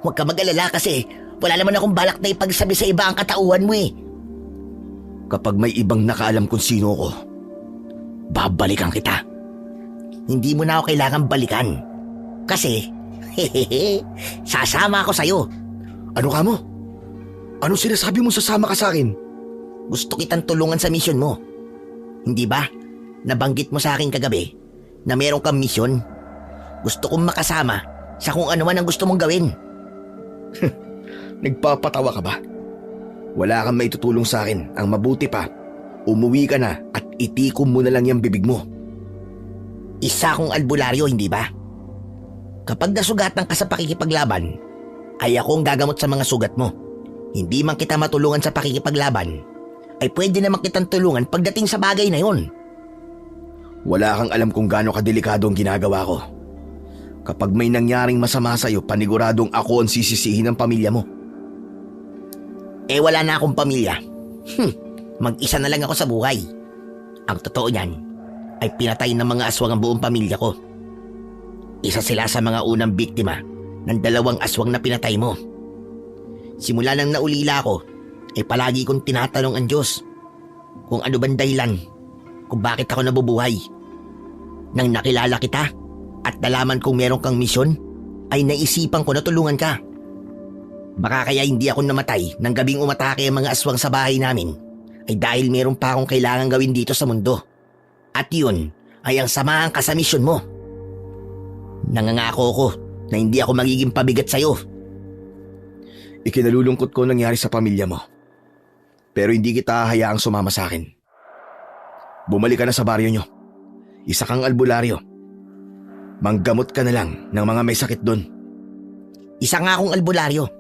Huwag ka mag-alala kasi wala naman akong balak na ipagsabi sa iba ang katauhan mo eh. Kapag may ibang nakaalam kung sino ko, babalikan kita. Hindi mo na ako kailangan balikan. Kasi, sasama ako sa'yo. Ano ka mo? Ano sinasabi mo sasama ka sa akin? Gusto kitang tulungan sa misyon mo. Hindi ba? Nabanggit mo sa akin kagabi na meron kang misyon. Gusto kong makasama sa kung ano man ang gusto mong gawin. Nagpapatawa ka ba? Wala kang maitutulong sa akin. Ang mabuti pa, umuwi ka na at itikom mo na lang yung bibig mo. Isa kong albularyo, hindi ba? Kapag nasugatan ka sa pakikipaglaban, ay ako ang gagamot sa mga sugat mo. Hindi man kita matulungan sa pakikipaglaban, ay pwede naman kitang tulungan pagdating sa bagay na yon. Wala kang alam kung gaano kadelikado ang ginagawa ko. Kapag may nangyaring masama sa'yo, paniguradong ako ang sisisihin ng pamilya mo. Eh wala na akong pamilya. Mag-isa na lang ako sa buhay. Ang totoo niyan ay pinatay ng mga aswang ang buong pamilya ko. Isa sila sa mga unang biktima ng 2 aswang na pinatay mo. Simula nang naulila ko, ay palagi kong tinatanong ang Diyos kung ano bang dahilan kung bakit ako nabubuhay. Nang nakilala kita at nalaman kong meron kang misyon, ay naisipan ko na tulungan ka. Baka kaya hindi ako namatay nang gabing umatake ang mga aswang sa bahay namin ay dahil meron pa akong kailangan gawin dito sa mundo. At yun ay ang samahan ka sa misyon mo. Nangangako ko na hindi ako magiging pabigat sa'yo. Ikinalulungkot ko nangyari sa pamilya mo. Pero hindi kita hayaang sumama sa akin. Bumalik ka na sa baryo nyo. Isa kang albularyo. Manggamot ka na lang ng mga may sakit doon. Isa nga akong albularyo.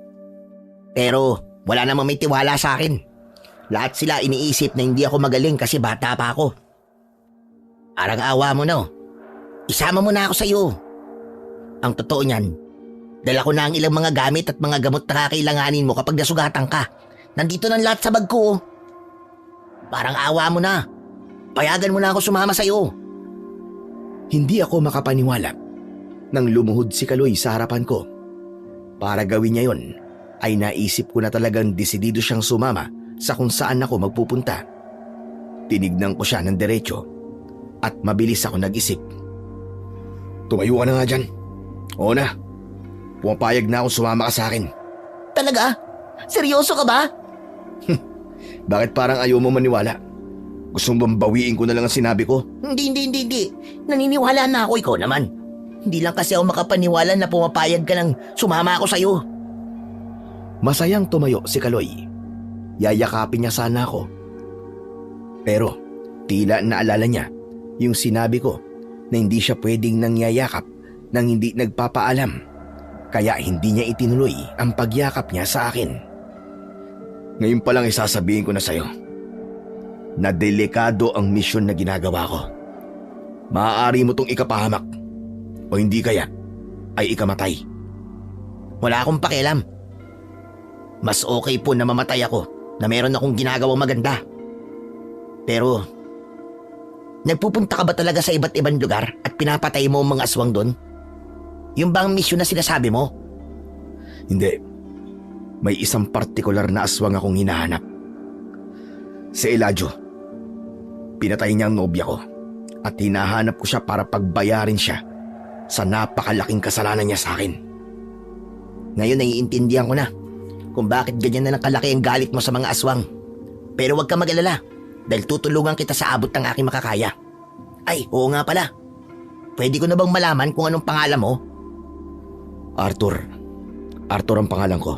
Pero wala namang may tiwala sa akin. Lahat sila iniisip na hindi ako magaling kasi bata pa ako. Arang awa mo na. Isama mo na ako sa'yo. Ang totoo niyan, dala ko na ang ilang mga gamit at mga gamot na kakailanganin mo kapag nasugatan ka. Nandito ng lahat sa bag ko. Parang awa mo na. Payagan mo na ako sumama sa'yo. Hindi ako makapaniwala nang lumuhod si Kaloy sa harapan ko. Para gawin niya yon, ay naisip ko na talagang desidido siyang sumama sa kung saan ako magpupunta. Tinignan ko siya ng diretso at mabilis ako nag-isip. Tumayo ka na nga dyan. Oo na, pumapayag na akong sumama ka sa akin. Talaga? Seryoso ka ba? Bakit parang ayaw mo maniwala? Gusto mo bang bawiin ko na lang ang sinabi ko? Hindi. Naniniwala na ako, ikaw naman. Hindi lang kasi ako makapaniwala na pumapayag ka nang sumama ako sa'yo. Masayang tumayo si Kaloy. Yayakapin niya sana ako. Pero tila naalala niya yung sinabi ko na hindi siya pwedeng nangyayakap nang hindi nagpapaalam. Kaya hindi niya itinuloy ang pagyakap niya sa akin. Ngayon pa lang isasabihin ko na sa'yo na delikado ang misyon na ginagawa ko. Maaari mo tong ikapahamak o hindi kaya ay ikamatay. Wala akong pakialam. Mas okay po na mamatay ako na meron akong ginagawang maganda. Pero, nagpupunta ka ba talaga sa iba't ibang lugar at pinapatay mo ang mga aswang doon? Yung bang misyon na sinasabi mo? Hindi. May isang partikular na aswang akong hinahanap. Si Eladio. Pinatay niya ang nobya ko at hinahanap ko siya para pagbayarin siya sa napakalaking kasalanan niya sa akin. Ngayon naiintindihan ko na kung bakit ganyan na lang kalaki ang galit mo sa mga aswang. Pero huwag ka mag-alala dahil tutulungan kita sa abot ng aking makakaya. Ay, oo nga pala. Pwede ko na bang malaman kung anong pangalan mo? Arthur. Arthur ang pangalan ko.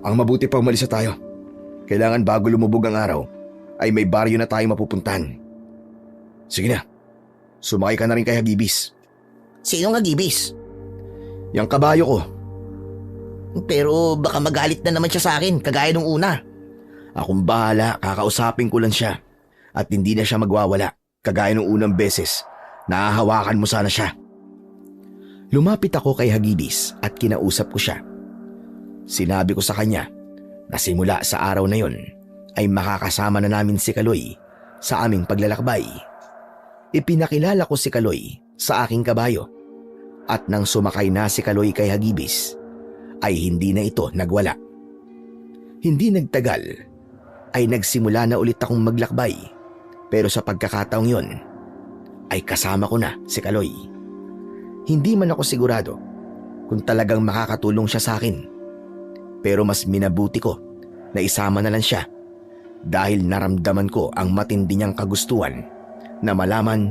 Ang mabuti pa umalis na tayo. Kailangan bago lumubog ang araw ay may baryo na tayo mapupuntahan. Sige na. Sumakay ka na rin kay Hagibis. Sinong Hagibis? Yang kabayo ko. Pero baka magalit na naman siya sa akin kagaya nung una. Akong bahala, kakausapin ko lang siya. At hindi na siya magwawala kagaya nung unang beses. Nahahawakan mo sana siya. Lumapit ako kay Hagibis at kinausap ko siya. Sinabi ko sa kanya na simula sa araw na yon ay makakasama na namin si Kaloy sa aming paglalakbay. Ipinakilala ko si Kaloy sa aking kabayo at nang sumakay na si Kaloy kay Hagibis ay hindi na ito nagwala. Hindi nagtagal ay nagsimula na ulit akong maglakbay pero sa pagkakataong yon ay kasama ko na si Kaloy. Hindi man ako sigurado kung talagang makakatulong siya sa akin. Pero mas minabuti ko na isama na lang siya dahil naramdaman ko ang matindi niyang kagustuhan na malaman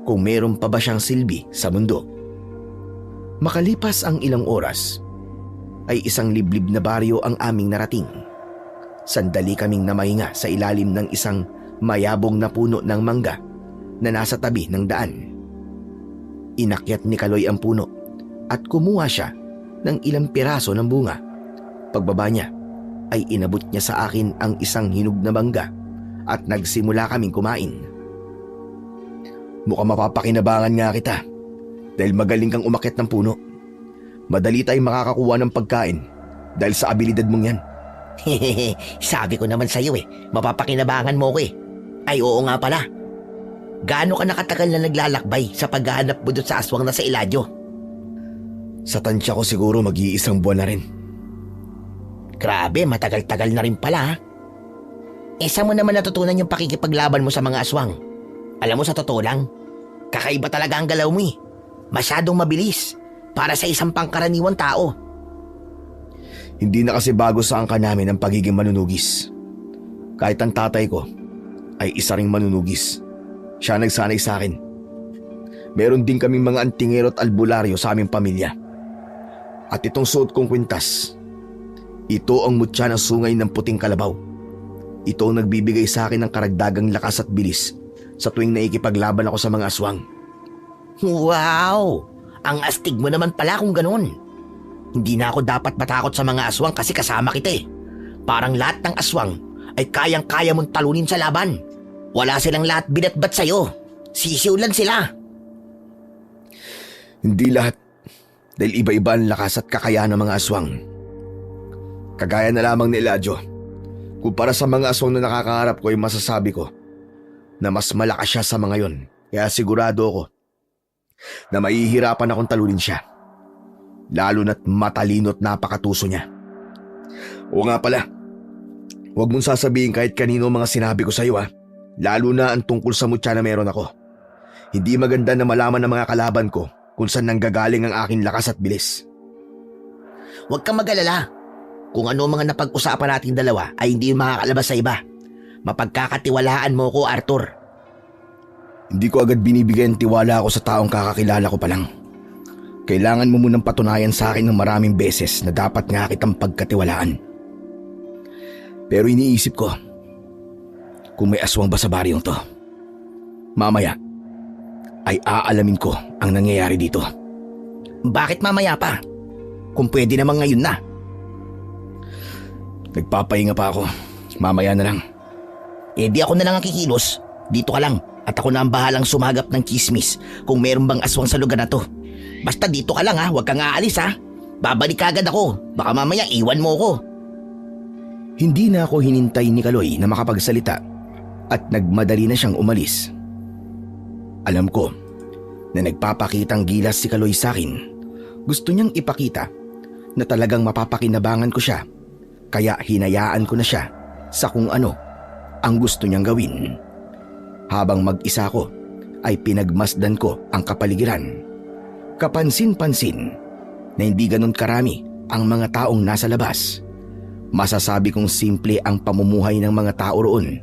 kung meron pa ba siyang silbi sa mundo. Makalipas ang ilang oras ay isang liblib na baryo ang aming narating. Sandali kaming namahinga sa ilalim ng isang mayabong na puno ng mangga na nasa tabi ng daan. Inakyat ni Kaloy ang puno at kumuha siya ng ilang piraso ng bunga. Pagbaba niya ay inabot niya sa akin ang isang hinog na mangga at nagsimula kaming kumain. Mukhang mapapakinabangan nga kita dahil magaling kang umakyat ng puno. Madali tayong makakakuha ng pagkain dahil sa abilidad mong yan. Sabi ko naman sa'yo mapapakinabangan mo ko Ay oo nga pala. Gaano ka nakatagal na naglalakbay sa paghahanap mo doon sa aswang na sa Eladio? Sa tansya ko siguro mag-iisang buwan na rin. Grabe, matagal-tagal na rin pala. Saan mo naman natutunan yung pakikipaglaban mo sa mga aswang? Alam mo sa totoo lang, kakaiba talaga ang galaw mo Masyadong mabilis para sa isang pangkaraniwang tao. Hindi na kasi bago sa angka namin ang pagiging manunugis. Kahit ang tatay ko ay isa ring manunugis. Siya nagsanay sa akin. Meron din kaming mga antingero at albularyo sa aming pamilya. At itong suot kong kwintas, ito ang mutya ng sungay ng puting kalabaw. Ito ang nagbibigay sa akin ng karagdagang lakas at bilis sa tuwing naikipaglaban ako sa mga aswang. Wow! Ang astig mo naman pala kung ganun. Hindi na ako dapat matakot sa mga aswang kasi kasama kita Parang lahat ng aswang ay kayang-kaya mong talunin sa laban. Wala silang lahat binatbat sa'yo. Sisiw lang sila. Hindi lahat dahil iba-iba ang lakas at kakayahan ng mga aswang. Kagaya na lamang ni Eladio, kumpara sa mga aswang na nakakaharap ko ay masasabi ko na mas malakas siya sa mga yon. Kaya sigurado ako na mahihirapan akong talunin siya. Lalo na't matalino at napakatuso niya. O nga pala, huwag mong sasabihin kahit kanino mga sinabi ko sa iyo ha. Lalo na ang tungkol sa mutya na meron ako. Hindi maganda na malaman ng mga kalaban ko kung saan nanggagaling ang aking lakas at bilis. Huwag kang mag-alala. Kung ano mga napag-usapan nating dalawa ay hindi makakalabas sa iba. Mapagkakatiwalaan mo ko, Arthur. Hindi ko agad binibigyan tiwala ako sa taong kakakilala ko pa lang. Kailangan mo munang patunayan sa akin ng maraming beses na dapat nga kitang pagkatiwalaan. Pero iniisip ko, kung may aswang ba sa baryong to, mamaya ay aalamin ko ang nangyayari dito. Bakit mamaya pa? Kung pwede naman ngayon na. Nagpapahinga pa ako. Mamaya na lang. Di ako na lang ang kikilos. Dito ka lang at ako na ang bahalang sumagap ng chismis kung meron bang aswang sa lugar na to. Basta dito ka lang ha, huwag kang aalis ha. Babalik agad ako. Baka mamaya iwan mo ko. Hindi na ako hinintay ni Kaloy na makapagsalita at nagmadali na siyang umalis. Alam ko na nagpapakitang gilas si Kaloy sa akin. Gusto niyang ipakita na talagang mapapakinabangan ko siya, kaya hinayaan ko na siya sa kung ano ang gusto niyang gawin. Habang mag-isa ko ay pinagmasdan ko ang kapaligiran. Kapansin-pansin na hindi ganun karami ang mga taong nasa labas. Masasabi kong simple ang pamumuhay ng mga tao roon.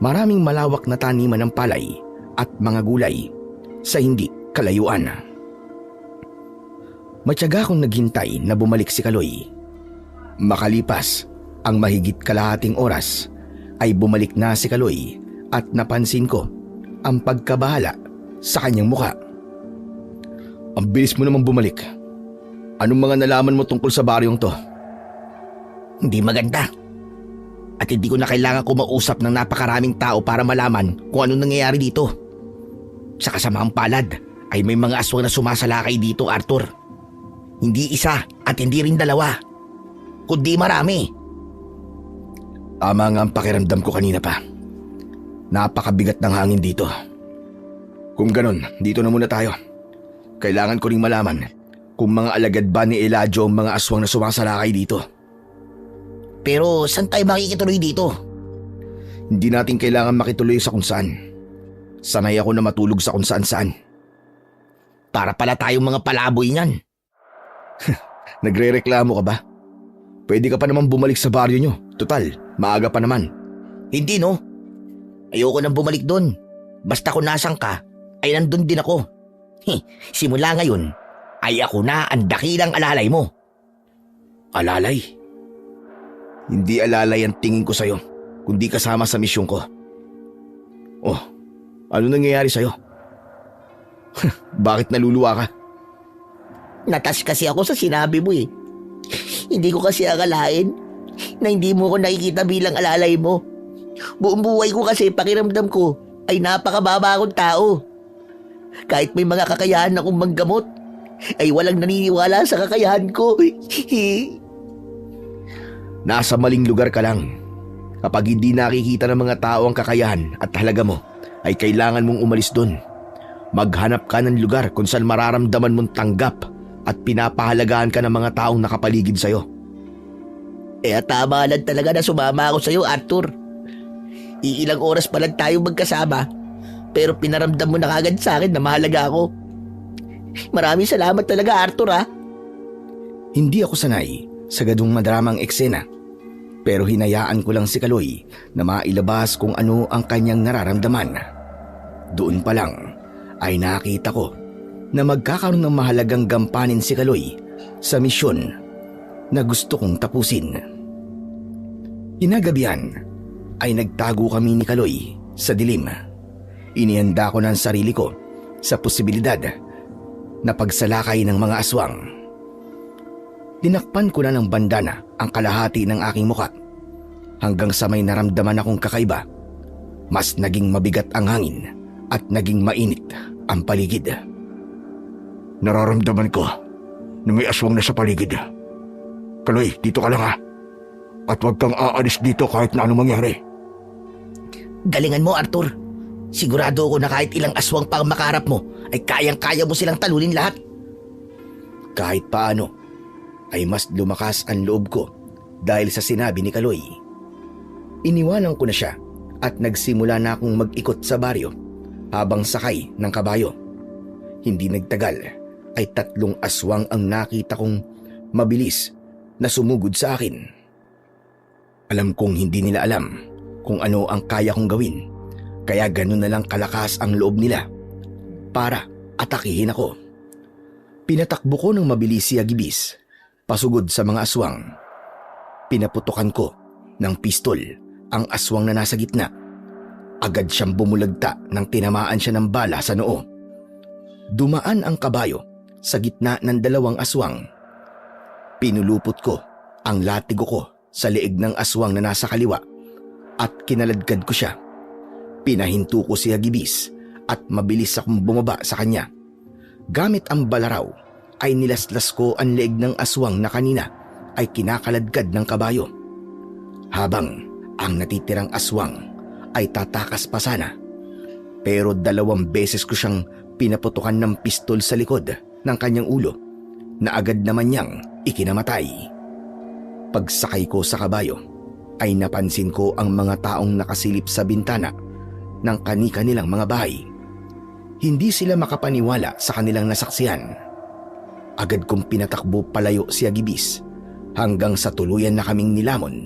Maraming malawak na taniman ng palay at mga gulay sa hindi kalayuan. Matyaga akong naghintay na bumalik si Kaloy. Makalipas ang mahigit kalahating oras ay bumalik na si Kaloy at napansin ko ang pagkabahala sa kanyang muka. Ang bilis mo naman bumalik. Anong mga nalaman mo tungkol sa baryong to? Hindi maganda. At hindi ko na kailangan kumausap ng napakaraming tao para malaman kung anong nangyayari dito. Sa kasamaang palad ay may mga aswang na sumasalakay dito, Arthur. Hindi isa at hindi rin dalawa, kundi marami. Tama nga ang pakiramdam ko kanina pa. Napakabigat ng hangin dito. Kung ganon, dito na muna tayo. Kailangan ko ring malaman kung mga alagad ba ni Eladio ang mga aswang na sumasalakay dito. Pero saan tayo makikituloy dito? Hindi natin kailangan makituloy sa kung saan. Sanay ako na matulog sa kung saan-saan. Para pala tayong mga palaboy niyan. Nagre-reklamo ka ba? Pwede ka pa naman bumalik sa baryo nyo. Total, maaga pa naman. Hindi no. Ayoko nang bumalik doon. Basta kung nasan ka, ay nandun din ako. Simula ngayon, ay ako na ang dakilang alalay mo. Alalay? Hindi alalay ang tingin ko sa'yo, kundi kasama sa misyon ko. Oh, ano nangyayari sa'yo? Bakit naluluwa ka? Natas kasi ako sa sinabi mo eh. Hindi ko kasi akalain na hindi mo ko nakikita bilang alalay mo. Buong buhay ko kasi pakiramdam ko ay napakababa akong tao. Kahit may mga kakayahan akong manggamot, ay walang naniniwala sa kakayahan ko. Nasa maling lugar ka lang. Kapag hindi nakikita ng mga tao ang kakayahan at halaga mo, ay kailangan mong umalis doon. Maghanap ka ng lugar kung saan mararamdaman mong tanggap at pinapahalagaan ka ng mga taong nakapaligid sa'yo. Tama lang talaga na sumama ako sa'yo, Arthur. Iilang oras pa lang tayo magkasama, pero pinaramdam mo na kagad sa akin na mahalaga ako. Maraming salamat talaga, Arthur ha. Hindi ako sanay sa gadong madramang eksena, pero hinayaan ko lang si Kaloy na mailabas kung ano ang kanyang nararamdaman. Doon pa lang ay nakita ko na magkakaroon ng mahalagang gampanin si Kaloy sa misyon na gusto kong tapusin. Kinagabihan ay nagtago kami ni Kaloy sa dilim. Inihanda ko na ang sarili ko sa posibilidad na pagsalakay ng mga aswang. Tinakpan ko na ng bandana ang kalahati ng aking muka hanggang sa may naramdaman akong kakaiba. Mas naging mabigat ang hangin at naging mainit ang paligid. Nararamdaman ko na may aswang na sa paligid. Kaloy, dito ka lang ha. At huwag kang aalis dito kahit na anong mangyari. Galingan mo, Arthur. Sigurado ako na kahit ilang aswang pa ang makaharap mo, ay kayang-kaya mo silang talunin lahat. Kahit paano, ay mas lumakas ang loob ko dahil sa sinabi ni Kaloy. Iniwanan ko na siya at nagsimula na akong mag-ikot sa baryo habang sakay ng kabayo. Hindi nagtagal ay 3 aswang ang nakita kong mabilis na sumugod sa akin. Alam kong hindi nila alam kung ano ang kaya kong gawin, kaya ganun na lang kalakas ang loob nila para atakihin ako. Pinatakbo ko ng mabilis si Agibis pasugod sa mga aswang. Pinaputukan ko ng pistol ang aswang na nasa gitna. Agad siyang bumulagta nang tinamaan siya ng bala sa noo. Dumaan ang kabayo sa gitna ng 2 aswang. Pinulupot ko ang latigo ko sa leeg ng aswang na nasa kaliwa at kinaladkad ko siya. Pinahinto ko si Agibis at mabilis akong bumaba sa kanya. Gamit ang balaraw ay nilaslas ko ang leeg ng aswang na kanina ay kinakaladkad ng kabayo. Habang ang natitirang aswang ay tatakas pa sana. Pero 2 beses ko siyang pinaputukan ng pistol sa likod ng kanyang ulo na agad naman niyang ikinamatay. Pagsakay ko sa kabayo ay napansin ko ang mga taong nakasilip sa bintana ng kani-kanilang mga bahay. Hindi sila makapaniwala sa kanilang nasaksihan. Agad kong pinatakbo palayo si Agibis hanggang sa tuluyan na kaming nilamon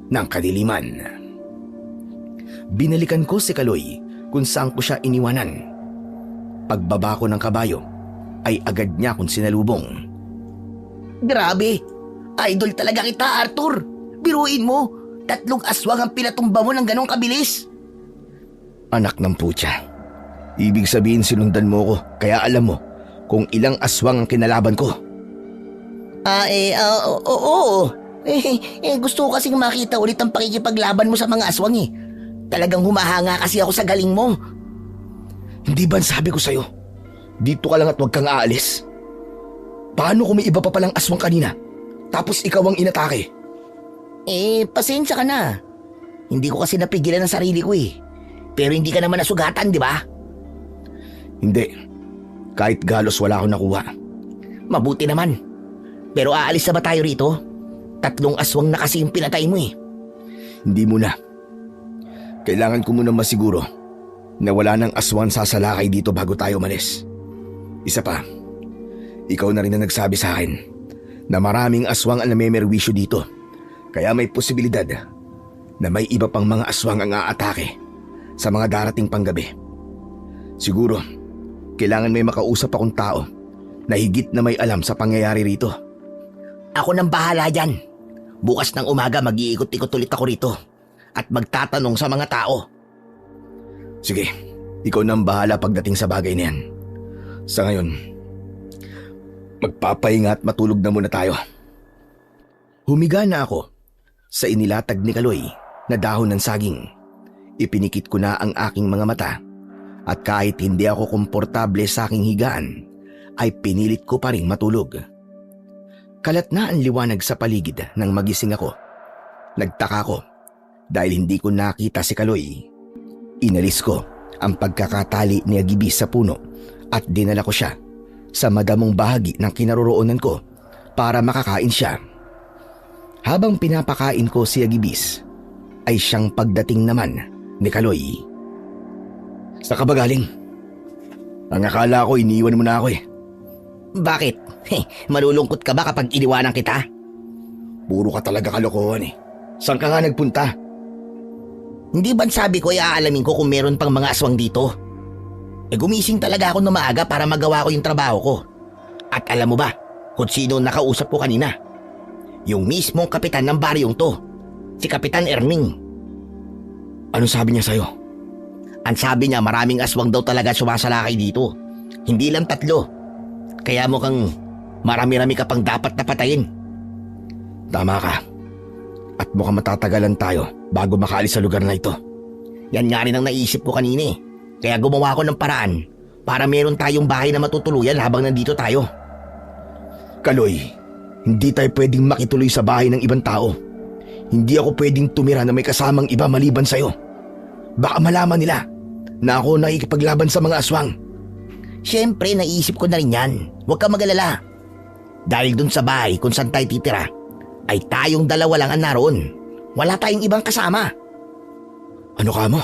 ng kadiliman. Binalikan ko si Kaloy kung saan ko siya iniwanan. Pagbaba ko ng kabayo ay agad niya akong sinalubong. Grabe! Idol talaga kita, Arthur! Biruin mo! 3 aswang ang pinatumba mo ng ganong kabilis! Anak ng putya. Ibig sabihin sinundan mo ko kaya alam mo kung ilang aswang ang kinalaban ko. Oo. Gusto ko kasing makita ulit ang pakikipaglaban mo sa mga aswang eh. Talagang humahanga kasi ako sa galing mo. Hindi ba sabi ko sa'yo? Dito ka lang at huwag kang aalis. Paano kung may iba pa palang aswang kanina? Tapos ikaw ang inatake? Pasensya ka na. Hindi ko kasi napigilan ang sarili ko eh. Pero hindi ka naman nasugatan, di ba? Hindi. Kahit galos wala akong nakuha. Mabuti naman. Pero aalis na ba tayo rito? 3 aswang na kasi yung pinatay mo eh. Hindi muna. Kailangan ko muna masiguro na wala nang aswang sasalakay dito bago tayo umalis. Isa pa, ikaw na rin ang nagsabi sa akin na maraming aswang ang namemerwisyo dito. Kaya may posibilidad na may iba pang mga aswang ang aatake sa mga darating panggabi. Siguro, kailangan may makausap akong tao na higit na may alam sa pangyayari rito. Ako nang bahala dyan. Bukas ng umaga mag-iikot-ikot ulit ako rito at magtatanong sa mga tao. Sige, ikaw nang bahala pagdating sa bagay na yan. Sa ngayon, magpapahinga at matulog na muna tayo. Humiga na ako sa inilatag ni Kaloy na dahon ng saging. Ipinikit ko na ang aking mga mata at kahit hindi ako komportable sa aking higaan, ay pinilit ko pa ring matulog. Kalat na ang liwanag sa paligid nang magising ako. Nagtaka ko dahil hindi ko nakita si Kaloy. Inalis ko ang pagkakatali ni Agibis sa puno at dinala ko siya sa madamong bahagi ng kinaroroonan ko para makakain siya. Habang pinapakain ko si Agibis, ay siyang pagdating naman ni Kaloy. Saan ka ba galing? Ang akala ko iniwan mo na ako eh. Bakit? Malulungkot ka ba kapag iniwanan kita? Puro ka talaga kalokohan eh. Saan ka nga nagpunta? Hindi ba sabi ko iaalamin ko kung meron pang mga aswang dito? Gumising talaga ako na maaga para magawa ko yung trabaho ko. At alam mo ba kung sino nakausap ko kanina? Yung mismong kapitan ng baryong to, si Kapitan Erming. Ano sabi niya sa'yo? Ang sabi niya maraming aswang daw talaga sumasalakay dito. Hindi lang 3. Kaya mukhang marami-rami ka pang dapat na patayin. Tama ka. At mukhang matatagalan tayo bago makaalis sa lugar na ito. Yan nga rin ang naisip ko kanina eh. Kaya gumawa ko ng paraan para meron tayong bahay na matutuluyan habang nandito tayo. Kaloy, hindi tayo pwedeng makituloy sa bahay ng ibang tao. Hindi ako pwedeng tumira na may kasamang iba maliban sa'yo. Baka malaman nila na ako nakikipaglaban sa mga aswang. Siyempre, naisip ko na rin yan. Huwag ka mag-alala. Dahil dun sa bahay kung saan tayo titira, ay tayong dalawa lang ang naroon. Wala tayong ibang kasama. Ano ka mo?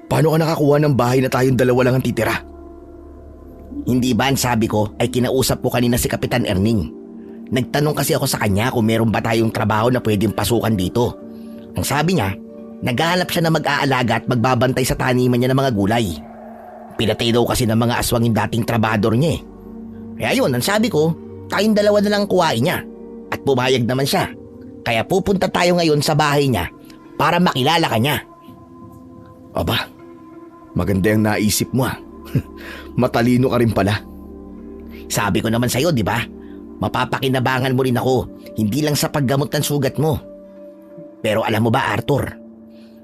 Paano ka nakakuha ng bahay na tayong dalawa lang ang titira? Hindi ba ang sabi ko ay kinausap ko kanina si Kapitan Erning? Nagtanong kasi ako sa kanya kung meron ba tayong trabaho na pwedeng pasukan dito. Ang sabi niya, naghahanap siya na mag-aalaga at magbabantay sa taniman niya ng mga gulay. Pinatay daw kasi ng mga aswang yung dating trabador niya eh. Kaya yun, ang sabi ko, tayong dalawa na lang kuhain niya. At pumayag naman siya. Kaya pupunta tayo ngayon sa bahay niya para makilala ka niya. Aba, maganda yung naisip mo ah. Matalino ka rin pala. Sabi ko naman sa'yo, di ba? Mapapakinabangan mo rin ako, hindi lang sa paggamot ng sugat mo. Pero alam mo ba, Arthur,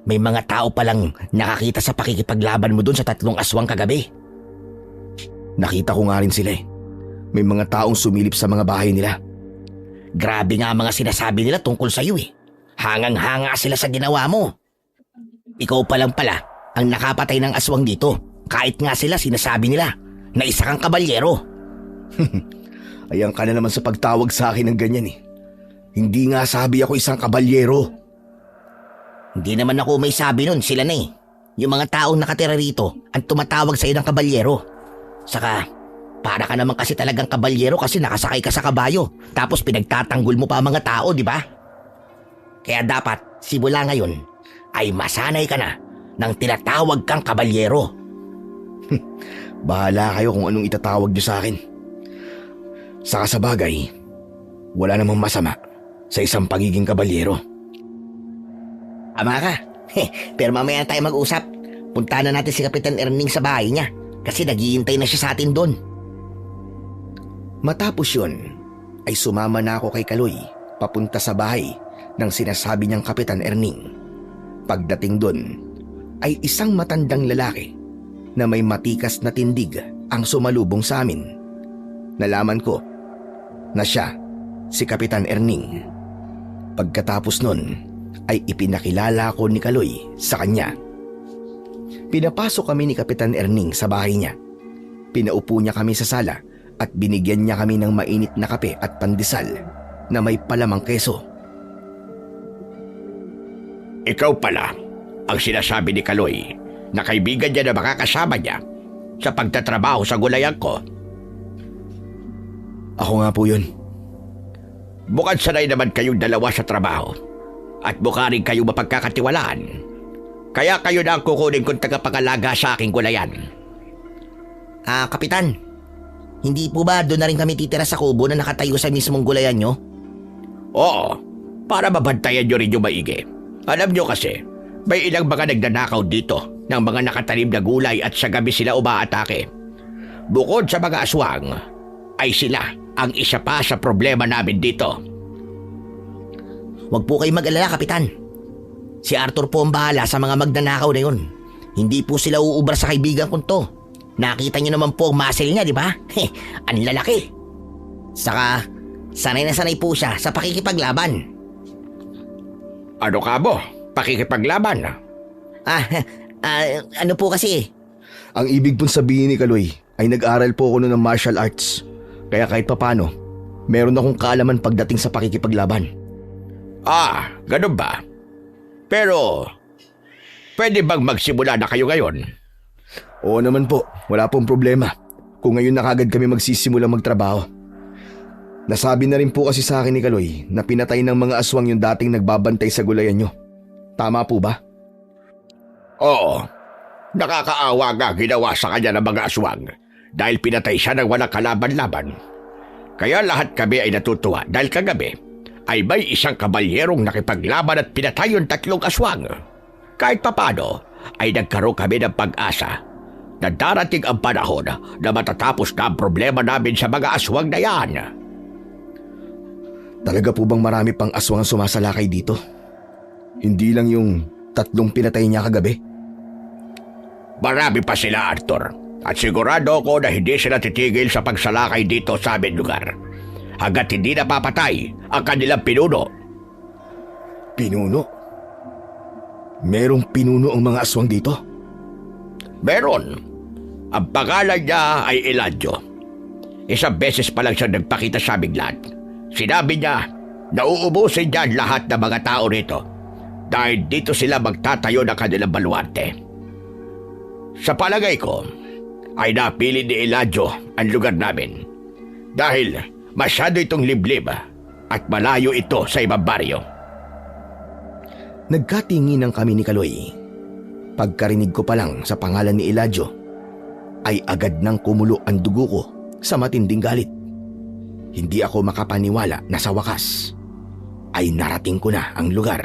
may mga tao palang nakakita sa pakikipaglaban mo dun sa 3 aswang kagabi. Nakita ko nga rin sila eh. May mga taong sumilip sa mga bahay nila. Grabe nga mga sinasabi nila tungkol sa'yo eh. Hangang-hanga sila sa ginawa mo. Ikaw pa lang pala ang nakapatay ng aswang dito. Kahit nga sila sinasabi nila na isa kang kabalyero. Ayan ka na naman sa pagtawag sa akin ng ganyan eh. Hindi nga sabi ako isang kabalyero. Hindi naman ako may sabi nun, sila na eh. Yung mga taong nakatira rito ang tumatawag sa'yo ng kabalyero. Saka, para ka naman kasi talagang kabalyero kasi nakasakay ka sa kabayo. Tapos pinagtatanggol mo pa ang mga tao, di ba? Kaya dapat, simula ngayon, ay masanay ka na nang tinatawag kang kabalyero. Bahala kayo kung anong itatawag niyo sa akin. Saka sa bagay, wala namang masama sa isang pagiging kabalyero. Ama ka. Pero mamaya na tayo mag-usap. Punta na natin si Kapitan Erning sa bahay niya kasi naghihintay na siya sa atin doon. Matapos yun, ay sumama na ako kay Kaloy papunta sa bahay ng sinasabi niyang Kapitan Erning. Pagdating doon, ay isang matandang lalaki na may matikas na tindig ang sumalubong sa amin. Nalaman ko na siya si Kapitan Erning. Pagkatapos nun, ay ipinakilala ko ni Kaloy sa kanya. Pinapasok kami ni Kapitan Erning sa bahay niya. Pinaupo niya kami sa sala at binigyan niya kami ng mainit na kape at pandesal na may palamang keso. Ikaw pala ang sinasabi ni Kaloy na kaibigan niya na makakasama niya sa pagtatrabaho sa gulayan ko. Ako nga po yun. Bukod sanay naman kayong dalawa sa trabaho at mukha rin kayong mapagkakatiwalaan. Kaya kayo na ang kukunin kong tagapangalaga sa aking gulayan. Kapitan, hindi po ba doon na rin kami titira sa kubo na nakatayo sa mismong gulayan nyo? Oo, para mabantayan nyo rin yung maigi. Alam nyo kasi, may ilang mga nagnanakaw dito ng mga nakatanim na gulay at sa gabi sila umaatake. Bukod sa mga aswang, ay sila ang isa pa sa problema namin dito. Huwag po kayo mag-alala, Kapitan. Si Arthur po ang bahala sa mga magnanakaw na yun. Hindi po sila uubra sa kaibigan kong to. Nakita niyo naman po ang muscle niya, di ba? Ang lalaki. Saka, sanay na sanay po siya sa pakikipaglaban. Ano ka mo? Pakikipaglaban? Ano po kasi? Ang ibig pong sabihin ni Kaloy ay nag-aral po ako noon ng martial arts. Kaya kahit papano, meron akong kaalaman pagdating sa pakikipaglaban. Ganun ba? Pero, pwede bang magsimula na kayo ngayon? Oo naman po, wala pong problema. Kung ngayon na kagad kami magsisimula magtrabaho. Nasabi na rin po kasi sa akin ni Kaloy na pinatay ng mga aswang yung dating nagbabantay sa gulayan nyo. Tama po ba? Oo. Nakakaawa nga ginawa sa kanya ng mga aswang dahil pinatay siya ng walang kalaban-laban. Kaya lahat kami ay natutuwa dahil kagabi ay may isang kabalyerong nakipaglaban at pinatay yung 3 aswang. Kahit papano ay nagkaroon kami ng pag-asa na darating ang panahon na matatapos na ang problema namin sa mga aswang na yan. Talaga po bang marami pang aswang ang sumasalakay dito? Hindi lang yung 3 pinatay niya kagabi? Marami pa sila, Arthur. At sigurado ako na hindi sila titigil sa pagsalakay dito sa aming lugar. hanggat hindi napapatay ang kanilang pinuno. Pinuno? Merong pinuno ang mga aswang dito? Meron. Ang pangalan niya ay Eladio. Isang beses pa lang siya nagpakita sa aming lahat. Sinabi niya na uubusin niya lahat ng mga tao rito dahil dito sila magtatayo ng kanilang baluarte. Sa palagay ko, ay napili ni Eladio ang lugar namin dahil masyado itong liblib at malayo ito sa ibang baryo. Nagkatinginan kami ni Kaloy. Pagkarinig ko pa lang sa pangalan ni Eladio, ay agad nang kumulo ang dugo ko sa matinding galit. Hindi ako makapaniwala na sa wakas ay narating ko na ang lugar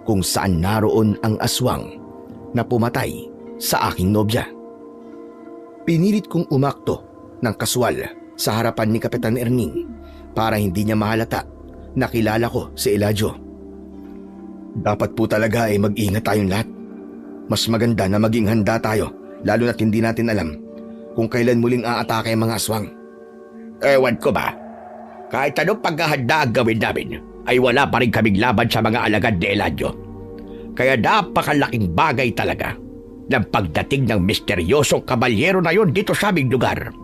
kung saan naroon ang aswang na pumatay sa aking nobya. Pinilit kong umakto ng kaswal sa harapan ni Kapitan Erning para hindi niya mahalata na kilala ko si Eladio. Dapat po talaga ay mag-ingat tayong lahat. Mas maganda na maging handa tayo lalo na't hindi natin alam kung kailan muling aatake ang mga aswang. Ewan ko ba, kahit anong paghahanda ang gawin namin ay wala pa rin kaming laban sa mga alagad ni Eladio. Kaya napakalaking bagay talaga ng pagdating ng misteryosong kabalyero na yon dito sa aming lugar.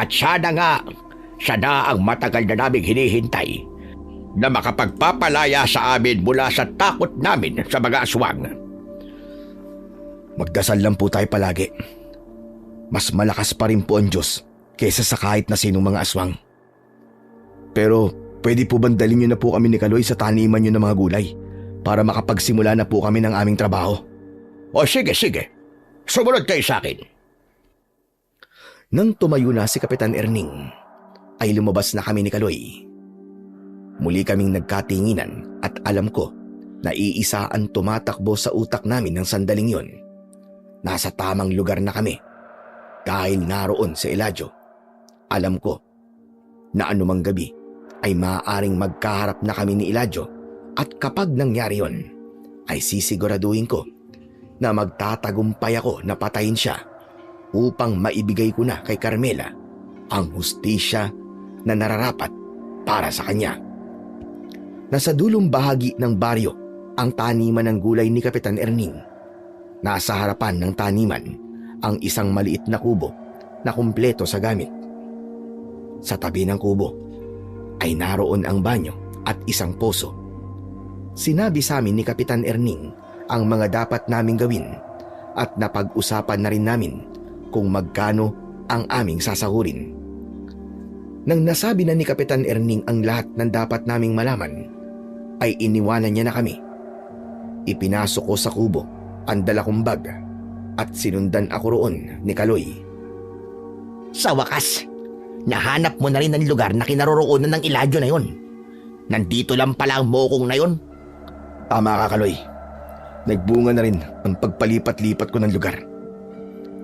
At sana nga, siya na ang matagal na naming hinihintay na makapagpapalaya sa amin mula sa takot namin sa mga aswang. Magdasal lang po tayo palagi. Mas malakas pa rin po ang Diyos kaysa sa kahit na sinong mga aswang. Pero pwede po bang dalhin niyo na po kami ni Kaloy sa taniman niyo ng mga gulay para makapagsimula na po kami ng aming trabaho? O sige. Sumunod kayo sa akin. Nang tumayo na si Kapitan Erning, ay lumabas na kami ni Kaloy. Muli kaming nagkatinginan at alam ko na iisa ang tumatakbo sa utak namin ng sandaling yon. Nasa tamang lugar na kami dahil naroon si Eladio. Alam ko na anumang gabi ay maaaring magkaharap na kami ni Eladio at kapag nangyari yon ay sisiguraduhin ko na magtatagumpay ako na patayin siya upang maibigay ko na kay Carmela ang hustisya na nararapat para sa kanya. Nasa dulong bahagi ng baryo ang taniman ng gulay ni Kapitan Erning. Nasa harapan ng taniman ang isang maliit na kubo na kumpleto sa gamit. Sa tabi ng kubo ay naroon ang banyo at isang poso. Sinabi sa amin ni Kapitan Erning ang mga dapat naming gawin at napag-usapan na rin namin kung magkano ang aming sasahurin. Nang nasabi na ni Kapitan Erning ang lahat ng dapat naming malaman, ay iniwanan niya na kami. Ipinasok ko sa kubo ang dala kong bag at sinundan ako roon ni Kaloy. Sa wakas, nahanap mo na rin ang lugar na kinaroroonan ng Eladio na yon. Nandito lang pala ang mokong na yon. Tama ka, Kaloy. Nagbunga na rin ang pagpalipat-lipat ko ng lugar.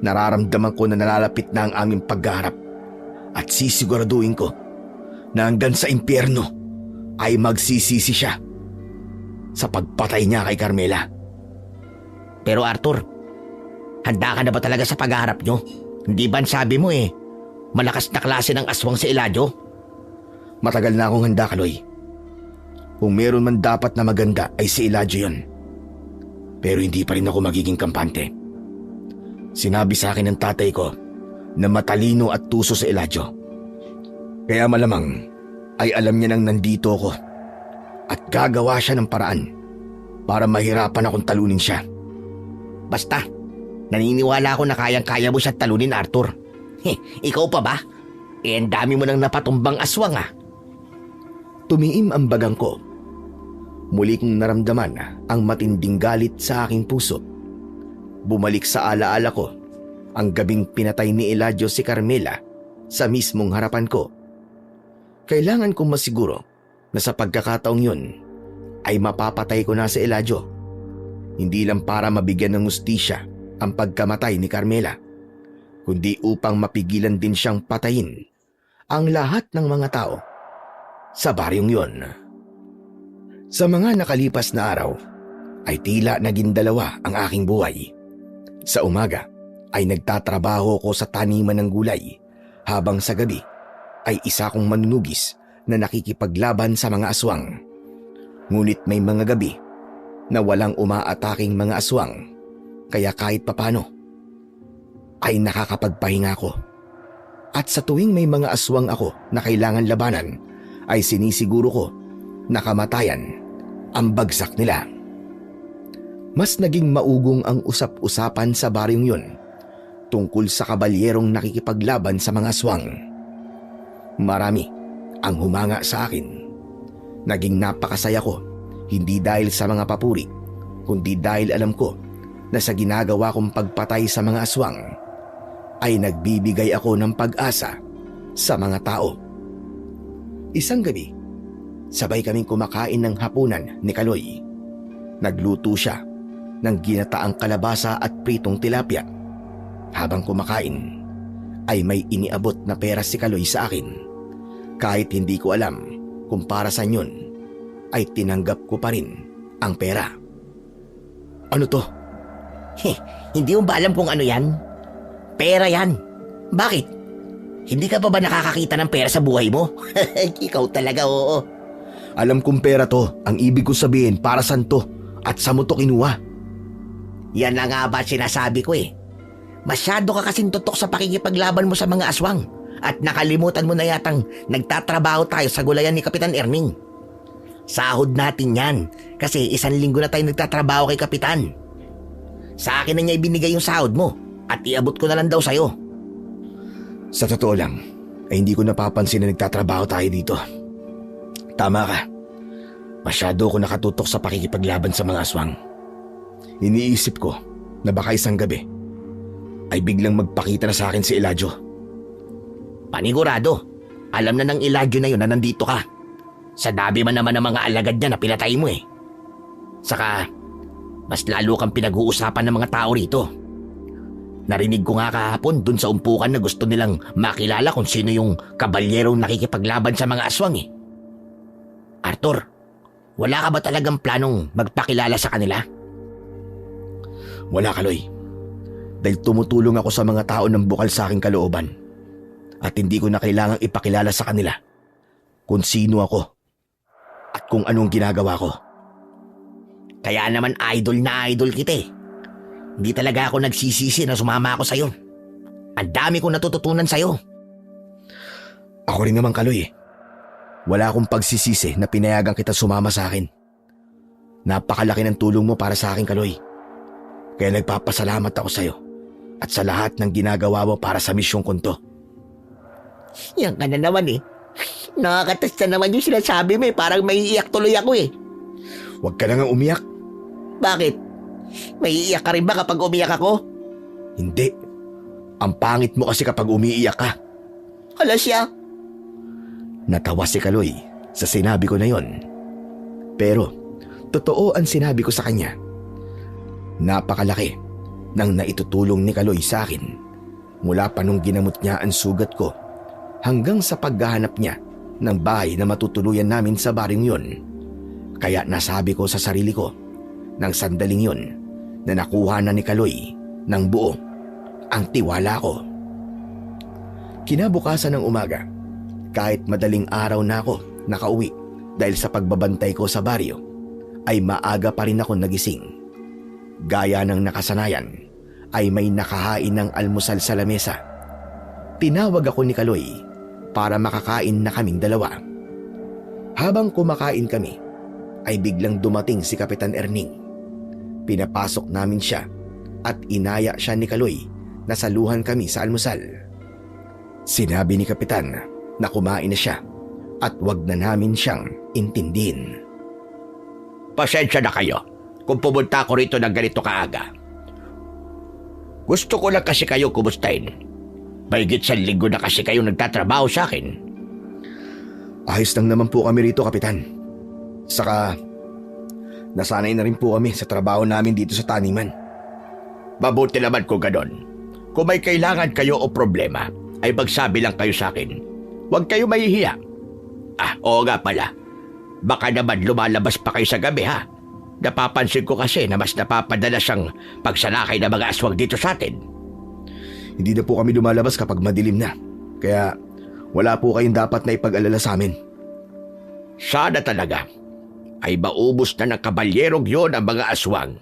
Nararamdaman ko na nalalapit na ang aming pagharap at sisiguraduhin ko na hanggang sa impyerno ay magsisisi siya sa pagpatay niya kay Carmela. Pero Arthur, handa ka na ba talaga sa pagharap nyo? Hindi ba sabi mo malakas na klase ng aswang si Eladio? Matagal na akong handa, Kaloy. Kung meron man dapat na maganda ay si Eladio yun. Pero hindi pa rin ako magiging kampante. Sinabi sa akin ng tatay ko na matalino at tuso si Eladio. Kaya malamang ay alam niya nang nandito ako at gagawa siya ng paraan para mahirapan akong talunin siya. Basta, naniniwala ako na kayang-kaya mo siya talunin, Arthur. Ikaw pa ba? Ang dami mo nang napatumbang aswang Tumiim ang bagang ko. Muli kong naramdaman ang matinding galit sa aking puso. Bumalik sa alaala ko ang gabing pinatay ni Eladio si Carmela sa mismong harapan ko. Kailangan kong masiguro na sa pagkakataong yun ay mapapatay ko na si Eladio. Hindi lang para mabigyan ng hustisya ang pagkamatay ni Carmela, kundi upang mapigilan din siyang patayin ang lahat ng mga tao sa baryong yon. Sa mga nakalipas na araw ay tila naging dalawa ang aking buhay. Sa umaga ay nagtatrabaho ko sa taniman ng gulay habang sa gabi ay isa kong manunugis na nakikipaglaban sa mga aswang. Ngunit may mga gabi na walang umaataking mga aswang, kaya kahit papano ay nakakapagpahinga ko. At sa tuwing may mga aswang ako na kailangan labanan, ay sinisiguro ko na kamatayan ang bagsak nila. Mas naging maugong ang usap-usapan sa baryong yun tungkol sa kabalyerong nakikipaglaban sa mga aswang. Marami ang humanga sa akin. Naging napakasaya ko, hindi dahil sa mga papuri, kundi dahil alam ko na sa ginagawa kong pagpatay sa mga aswang ay nagbibigay ako ng pag-asa sa mga tao. Isang gabi, sabay kaming kumakain ng hapunan ni Kaloy. Nagluto siya ng ginataang kalabasa at pritong tilapia. Habang kumakain, ay may iniabot na pera si Kaloy sa akin. Kahit hindi ko alam kung para saan yun, ay tinanggap ko pa rin ang pera. Ano to? Hindi mo ba alam kung ano yan? Pera yan. Bakit? Hindi ka pa ba nakakakita ng pera sa buhay mo? Ikaw talaga, oo. Alam kong pera to, ang ibig ko sabihin para saan to at sa mo to kinuha. Yan na nga ba sinasabi ko eh. Masyado ka kasing tutok sa pakikipaglaban mo sa mga aswang at nakalimutan mo na yatang nagtatrabaho tayo sa gulayan ni Kapitan Erning. Sahod natin yan kasi 1 linggo na tayo nagtatrabaho kay Kapitan. Sa akin na niya ibinigay yung sahod mo at iabot ko na lang daw sa'yo. Sa totoo lang, ay hindi ko napapansin na nagtatrabaho tayo dito. Tama ka. Masyado ako nakatutok sa pakikipaglaban sa mga aswang. Iniisip ko na baka isang gabi ay biglang magpakita na sa akin si Eladio. Panigurado, alam na ng Eladio na yun na nandito ka. Sa dabi man naman ng mga alagad niya na pinatay mo eh. Saka, mas lalo kang pinag-uusapan ng mga tao rito. Narinig ko nga kahapon dun sa umpukan na gusto nilang makilala kung sino yung kabalyerong nakikipaglaban sa mga aswang eh. Arthur, wala ka ba talagang planong magpakilala sa kanila? Wala, Kaloy. Dahil tumutulong ako sa mga tao ng bukal sa aking kalooban. At hindi ko na kailangang ipakilala sa kanila kung sino ako at kung anong ginagawa ko. Kaya naman idol na idol kita eh. Hindi talaga ako nagsisisi na sumama ako sa'yo. Ang dami kong natututunan sa'yo. Ako rin naman, Kaloy. Wala akong pagsisisi na pinayagan kita sumama sa akin. Napakalaki ng tulong mo para sa akin, Kaloy. Kaya nagpapasalamat ako sa'yo at sa lahat ng ginagawa mo para sa misyong ko to. Yan ka na naman eh. Nakakatas na naman yung sinasabi mo eh. Parang maiiyak tuloy ako eh. Huwag ka na nga umiyak. Bakit? Maiiyak ka rin ba kapag umiyak ako? Hindi. Ang pangit mo kasi kapag umiiyak ka. Hala siya. Natawa si Kaloy sa sinabi ko na yon. Pero totoo ang sinabi ko sa kanya. Napakalaki ng naitutulong ni Kaloy sa akin mula pa nung ginamot niya ang sugat ko hanggang sa paghahanap niya ng bahay na matutuluyan namin sa baryong yon. Kaya nasabi ko sa sarili ko ng sandaling yon na nakuha na ni Kaloy ng buo ang tiwala ko. Kinabukasan ng umaga, kahit madaling araw na ako nakauwi dahil sa pagbabantay ko sa baryo, ay maaga pa rin ako nagising. Gaya ng nakasanayan, ay may nakahain ng almusal sa lamesa. Tinawag ako ni Kaloy para makakain na kaming dalawa. Habang kumakain kami, ay biglang dumating si Kapitan Erning. Pinapasok namin siya at inaya siya ni Kaloy na saluhan kami sa almusal. Sinabi ni Kapitan na kumain na siya at wag na namin siyang intindihin. Pasensya na kayo kung pumunta ako rito ng ganito kaaga. Gusto ko lang kasi kayo kumustahin. Mahigit 1 linggo na kasi kayo nagtatrabaho sa akin. Ayos lang naman po kami rito, Kapitan. Saka, nasanay na rin po kami sa trabaho namin dito sa taniman. Mabuti naman kung ganon. Kung may kailangan kayo o problema, ay magsabi lang kayo sa akin. Huwag kayo mahihiya. Oo nga pala. Baka naman lumalabas pa kayo sa gabi ha. Napapansin ko kasi na mas napapadalas ang pagsalakay ng mga aswang dito sa atin. Hindi na po kami lumalabas kapag madilim na. Kaya wala po kayong dapat na ipag-alala sa amin. Sana talaga ay maubos na ng kabalyerong yon ang mga aswang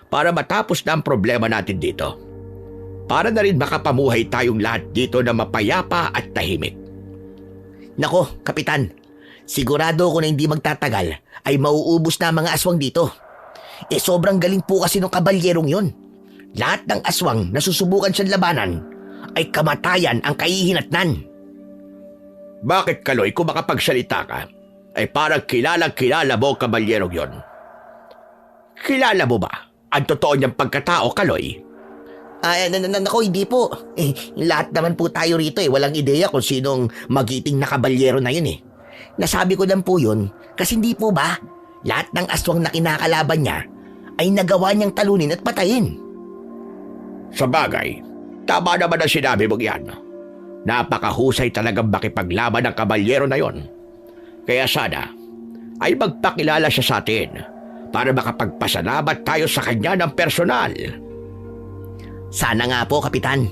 para matapos na ang problema natin dito. Para na rin makapamuhay tayong lahat dito na mapayapa at tahimik. Nako, Kapitan, sigurado ko na hindi magtatagal ay mauubos na ang mga aswang dito. Sobrang galing po kasi ng kabalyerong yon. Lahat ng aswang na susubukan siyang labanan ay kamatayan ang kahihinatnan. Bakit, Kaloy, kung makapagsalita ka, ay parang kilala mo ang kabalyerong yon? Kilala mo ba ang totoo niyang pagkatao, Kaloy? Nako, hindi po. Lahat naman po tayo rito walang ideya kung sinong magiting na kabalyero na yun Nasabi ko lang po yun kasi hindi po ba lahat ng aswang na kinakalaban niya ay nagawa niyang talunin at patayin. Sa bagay, tama naman ang sinabi mong yan. Napakahusay talagang makipaglaban ng kabalyero na yon. Kaya sana ay magpakilala siya sa atin para makapagpasalamat tayo sa kanya ng personal. Sana nga po, Kapitan.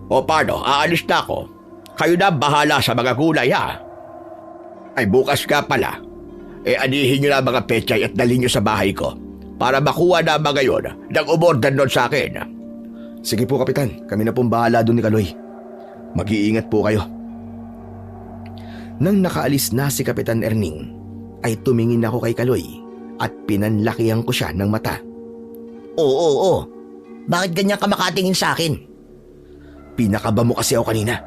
O paano, aalis na ako. Kayo na bahala sa mga gulay ha. Ay bukas ka pala. Anihin nyo na mga pechay at dalhin nyo sa bahay ko para makuha na mga yon ng umorder doon sa akin. Sige po, Kapitan. Kami na pong bahala doon ni Kaloy. Mag-iingat po kayo. Nang nakaalis na si Kapitan Erning, ay tumingin ako kay Kaloy at pinanlakihan ko siya ng mata. Oo. Bakit ganyan ka makatingin sa akin? Pinakaba mo kasi ako kanina.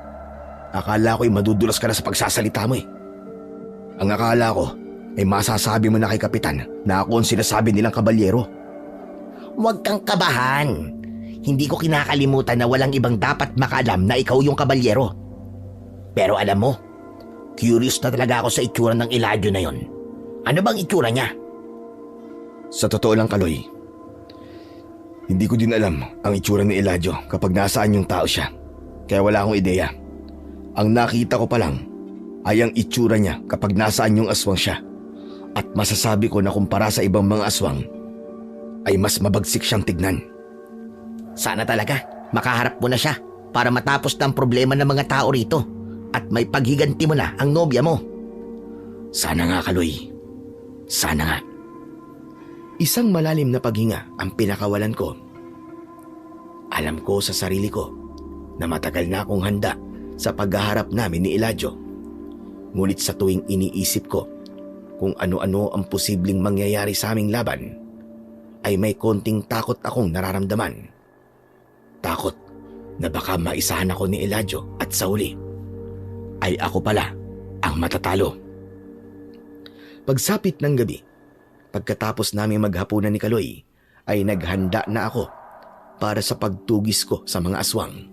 Akala ko'y madudulas ka na sa pagsasalita mo Ang akala ko ay masasabi mo na kay Kapitan na ako ang sinasabi nilang kabalyero. Huwag kang kabahan. Hindi ko kinakalimutan na walang ibang dapat makaalam na ikaw yung kabalyero. Pero alam mo, curious na talaga ako sa itsura ng Eladio na yon. Ano bang itsura niya? Sa totoo lang, Kaloy, hindi ko din alam ang itsura ni Eladio kapag nasaan yung tao siya. Kaya wala akong ideya. Ang nakita ko pa lang ay ang itsura niya kapag nasaan yung aswang siya. At masasabi ko na kumpara sa ibang mga aswang, ay mas mabagsik siyang tignan. Sana talaga makaharap mo na siya para matapos na ang problema ng mga tao rito at may paghiganti mo na ang nobya mo. Sana nga, Kaloy. Sana nga. Isang malalim na paghinga ang pinakawalan ko. Alam ko sa sarili ko na matagal na akong handa sa paghaharap namin ni Eladio. Ngunit sa tuwing iniisip ko kung ano-ano ang posibleng mangyayari sa aming laban, ay may konting takot akong nararamdaman. Takot na baka maisahan ako ni Eladio at sa huli ay ako pala ang matatalo. Pagsapit ng gabi, pagkatapos namin maghapunan ni Kaloy, ay naghanda na ako para sa pagtugis ko sa mga aswang.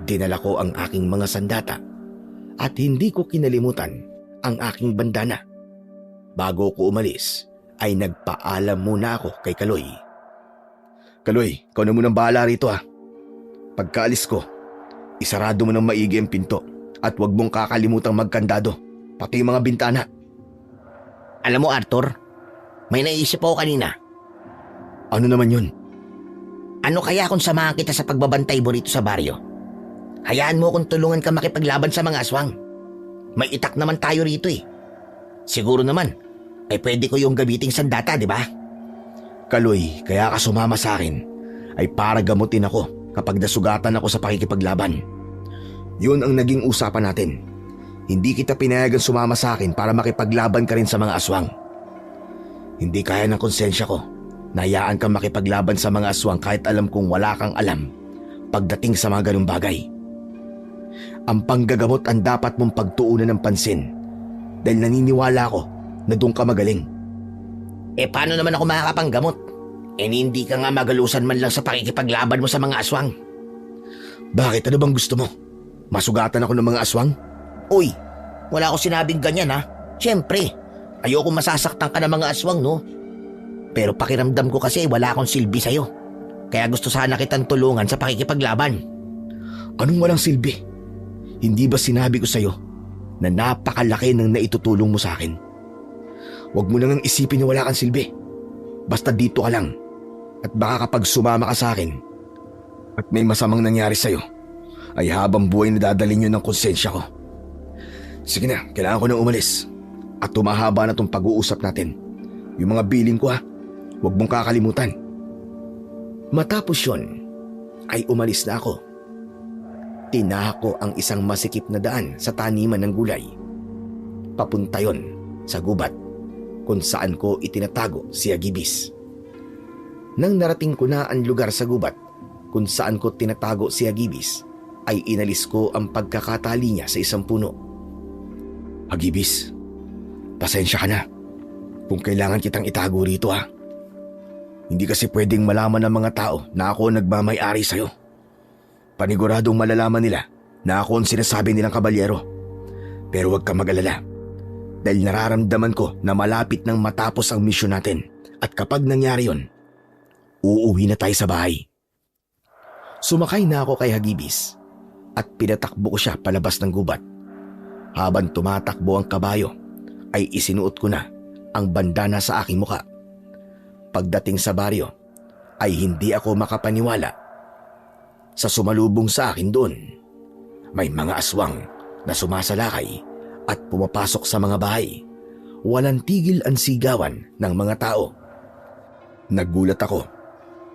Dinala ko ang aking mga sandata at hindi ko kinalimutan ang aking bandana. Bago ko umalis, ay nagpaalam muna ako kay Kaloy. Kaloy, ikaw na munang bahala rito Pagkaalis ko, isarado mo ng maigi ang pinto at huwag mong kakalimutang magkandado, pati yung mga bintana. Alam mo, Arthur, may naisip ako kanina. Ano naman yun? Ano kaya kung samahan kita sa pagbabantay mo rito sa baryo? Hayaan mo kung tulungan ka makipaglaban sa mga aswang. May itak naman tayo rito Siguro naman, ay pwede ko yung gabiting sandata, di ba? Kaloy, kaya ka sumama sa akin ay para gamutin ako kapag nasugatan ako sa pakikipaglaban. Yun ang naging usapan natin. Hindi kita pinayagan sumama sa akin para makipaglaban ka rin sa mga aswang. Hindi kaya ng konsensya ko na hayaan kang makipaglaban sa mga aswang kahit alam kong wala kang alam pagdating sa mga ganung bagay. Ang panggagamot ang dapat mong pagtuunan ng pansin dahil naniniwala ako na doon ka magaling. Paano naman ako makakapanggamot? Hindi ka nga magalusan man lang sa pakikipaglaban mo sa mga aswang. Bakit? Ano bang gusto mo? Masugatan ako ng mga aswang? Uy, wala ako sinabing ganyan Siyempre, ayoko masasaktan ka ng mga aswang, no? Pero pakiramdam ko kasi wala akong silbi sa'yo. Kaya gusto sana kitang tulungan sa pakikipaglaban. Anong walang silbi? Hindi ba sinabi ko sa'yo na napakalaki ng naitutulong mo sa akin? Huwag mo nang isipin na wala kang silbi. Basta dito ka lang. At baka kapag sumama ka sa akin at may masamang nangyari sa'yo, ay habang buhay na dadalhin yun ng konsensya ko. Sige na, kailangan ko nang umalis. At tumahaba na tong pag-uusap natin. Yung mga bilin ko ha, huwag mong kakalimutan. Matapos yun, ay umalis na ako. Tinahak ko ang isang masikip na daan sa taniman ng gulay. Papunta yon sa gubat kung saan ko itinatago si Agibis. Nang narating ko na ang lugar sa gubat kung saan ko tinatago si Agibis, ay inalis ko ang pagkakatali niya sa isang puno. Agibis, pasensya ka na kung kailangan kitang itago rito ha. Hindi kasi pwedeng malaman ng mga tao na ako nagmamay-ari sa'yo. Paniguradong malalaman nila na ako ang sinasabi nilang kabalyero. Pero huwag ka mag-alala dahil nararamdaman ko na malapit nang matapos ang misyon natin at kapag nangyari yon, uuwi na tayo sa bahay. Sumakay na ako kay Agibis at pinatakbo ko siya palabas ng gubat. Habang tumatakbo ang kabayo, ay isinuot ko na ang bandana sa aking muka. Pagdating sa baryo, ay hindi ako makapaniwala sa sumalubong sa akin doon. May mga aswang na sumasalakay at pumapasok sa mga bahay. Walang tigil ang sigawan ng mga tao. Nagulat ako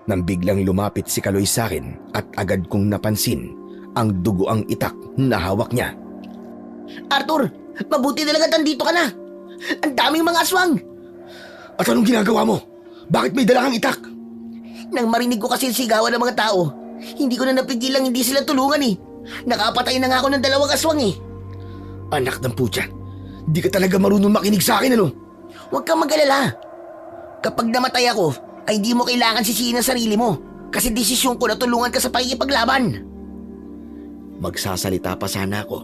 nang biglang lumapit si Kaloy sa akin at agad kong napansin ang dugoang itak na hawak niya. Arthur, mabuti talaga nandito ka na. Ang daming mga aswang. At anong ginagawa mo? Bakit may dala kang itak? Nang marinig ko kasi sigawan ng mga tao, hindi ko na napigilang hindi sila tulungan eh. Nakapatay na nga ako ng 2 aswang eh. Anak ng putya, di ka talaga marunong makinig sa akin ano? Huwag kang mag-alala. Kapag namatay ako, ay di mo kailangan sisihin ang sarili mo. Kasi desisyon ko na tulungan ka sa pakikipaglaban. Magsasalita pa sana ako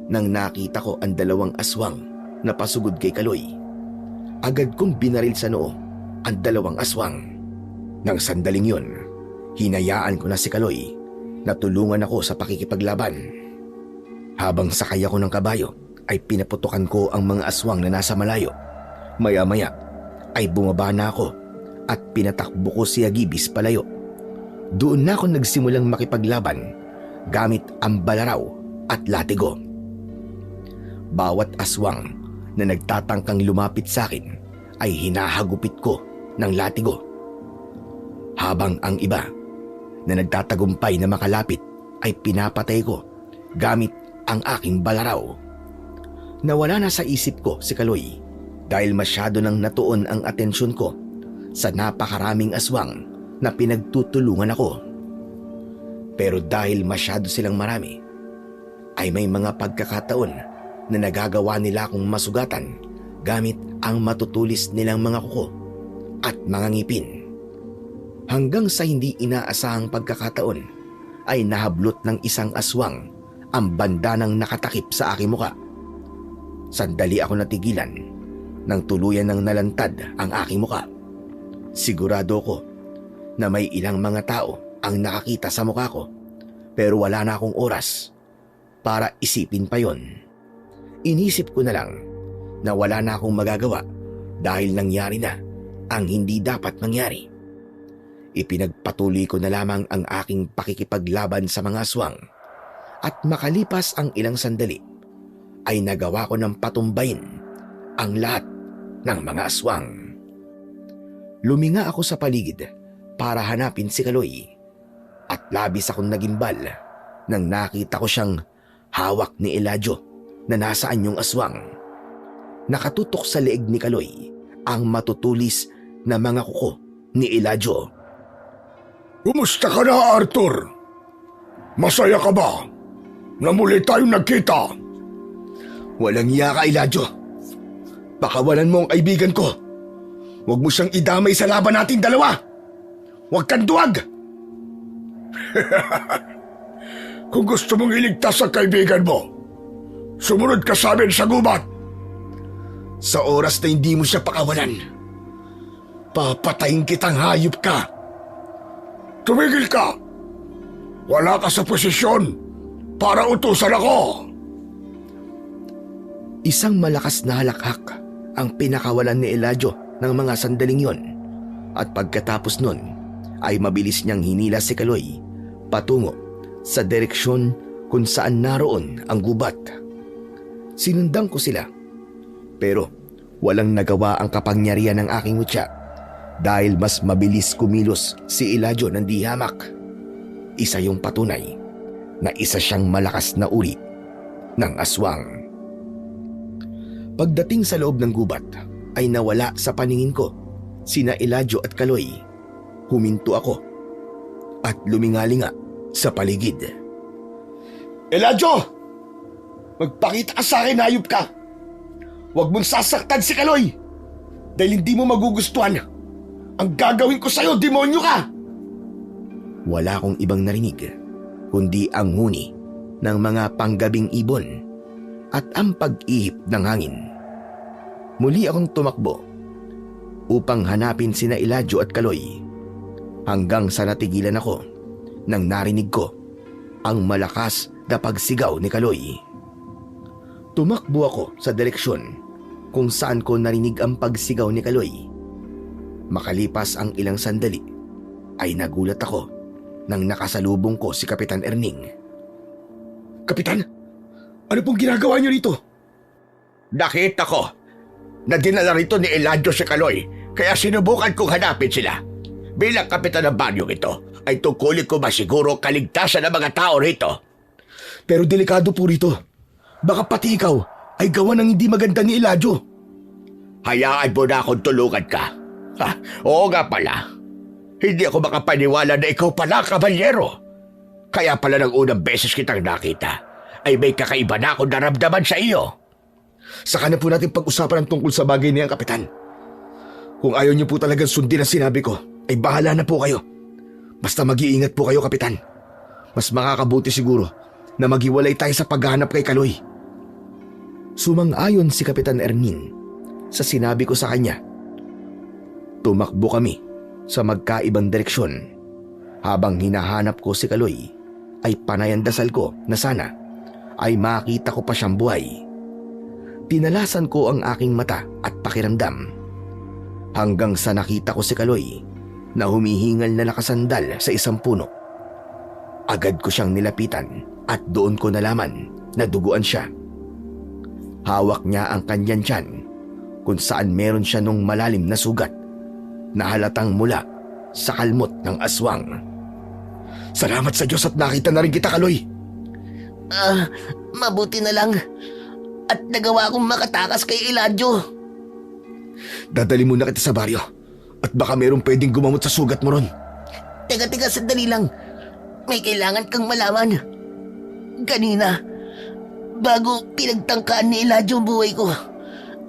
nang nakita ko ang 2 aswang na pasugod kay Kaloy. Agad kong binaril sa noo ang 2 aswang. Nang sandaling yon, hinayaan ko na si Kaloy na tulungan ako sa pakikipaglaban. Habang sakay ako ng kabayo, ay pinaputukan ko ang mga aswang na nasa malayo. Maya-maya ay bumaba na ako at pinatakbo ko si Agibis palayo. Doon na ako nagsimulang makipaglaban gamit ang balaraw at latigo. Bawat aswang na nagtatangkang lumapit sa akin ay hinahagupit ko ng latigo. Habang ang iba na nagtatagumpay na makalapit ay pinapatay ko gamit ang aking balaraw. Nawala na sa isip ko si Kaloy dahil masyado nang natuon ang atensyon ko sa napakaraming aswang na pinagtutulungan ako. Pero dahil masyado silang marami, ay may mga pagkakataon na nagagawa nila akong masugatan gamit ang matutulis nilang mga kuko at mga ngipin. Hanggang sa hindi inaasahang pagkakataon ay nahablot ng isang aswang ang bandanang nakatakip sa aking muka. Sandali ako natigilan nang tuluyan ng nalantad ang aking muka. Sigurado ko na may ilang mga tao ang nakakita sa mukha ko pero wala na akong oras para isipin pa yon. Inisip ko na lang na wala na akong magagawa dahil nangyari na ang hindi dapat mangyari. Ipinagpatuloy ko na lamang ang aking pakikipaglaban sa mga aswang at makalipas ang ilang sandali ay nagawa ko ng patumbayin ang lahat ng mga aswang. Luminga ako sa paligid para hanapin si Kaloy at labis akong nagimbal nang nakita ko siyang hawak ni Eladio na nasa anyong aswang. Nakatutok sa leeg ni Kaloy ang matutulis na mga kuko ni Eladio. Kumusta ka na, Arthur? Masaya ka ba na muli tayong nagkita? Walang iya ka, Eladio. Pakawalan mo ang kaibigan ko. Huwag mo siyang idamay sa laban nating 2. Huwag kang duwag. Kung gusto mong iligtas ang kaibigan mo, sumunod ka sa amin sa gubat. Sa oras na hindi mo siya pakawalan, papatayin kitang hayop ka. Tumigil ka! Wala ka sa posisyon para utusan ako! Isang malakas na halakhak ang pinakawalan ni Eladio ng mga sandaling yon at pagkatapos nun ay mabilis niyang hinila si Kaloy patungo sa direksyon kung saan naroon ang gubat. Sinundan ko sila Pero walang nagawa ang kapangyarihan ng aking mutya dahil mas mabilis kumilos si Eladio ng di hamak. Isa yung patunay na isa siyang malakas na uri ng aswang. Pagdating sa loob ng gubat ay nawala sa paningin ko sina Eladio at Kaloy. Huminto ako at lumingalinga sa paligid. Eladio! Magpakita ka sa akin, hayop ka! Huwag mong sasaktan si Kaloy! Dahil hindi mo magugustuhan ang gagawin ko sa'yo, demonyo ka! Wala akong ibang narinig kundi ang huni ng mga panggabing ibon at ang pag-ihip ng hangin. Muli akong tumakbo upang hanapin sina Eladio at Kaloy hanggang sa natigilan ako nang narinig ko ang malakas na pagsigaw ni Kaloy. Tumakbo ako sa direksyon kung saan ko narinig ang pagsigaw ni Kaloy. Makalipas ang ilang sandali ay nagulat ako nang nakasalubong ko si Kapitan Erning. Kapitan, ano pong ginagawa niyo rito? Nakita ko na dinala rito ni Eladio si Kaloy, kaya sinubukan kong hanapin sila. Bilang kapitan ng baryong ito, ay tungkulin ko masiguro kaligtasan ng mga tao rito. Pero delikado po rito. Baka pati ikaw ay gawa ng hindi maganda ni Eladio. Hayaan mo na akong tulungan ka. Oo nga pala. Hindi ako makapaniwala na ikaw pala, kabalyero. Kaya pala ng unang beses kitang nakita, ay may kakaiba na akong naramdaman sa iyo. Saka na po natin pag-usapan ang tungkol sa bagay niyan, Kapitan. Kung ayaw niyo po talagang sundin ang sinabi ko, ay bahala na po kayo. Basta mag-iingat po kayo, Kapitan. Mas makakabuti siguro na maghiwalay tayo sa paghahanap kay Kaloy. Sumang-ayon si Kapitan Erning sa sinabi ko sa kanya. Tumakbo kami sa magkaibang direksyon. Habang hinahanap ko si Kaloy, ay panay ang dasal ko na sana ay makita ko pa siyang buhay. Tinalasan ko ang aking mata at pakiramdam hanggang sa nakita ko si Kaloy na humihingal na nakasandal sa isang puno. Agad ko siyang nilapitan at doon ko nalaman na duguan siya. Hawak niya ang kanyang tiyan kung saan meron siya nung malalim na sugat na halatang mula sa kalmot ng aswang. Salamat sa Diyos at nakita na rin kita, Kaloy. Mabuti na lang at nagawa akong makatakas kay Eladio. Dadali muna kita sa baryo at baka mayroong pwedeng gumamot sa sugat mo ron. Teka, sandali lang. May kailangan kang malaman. Kanina, bago pinagtangkaan ni Eladio ang buhay ko,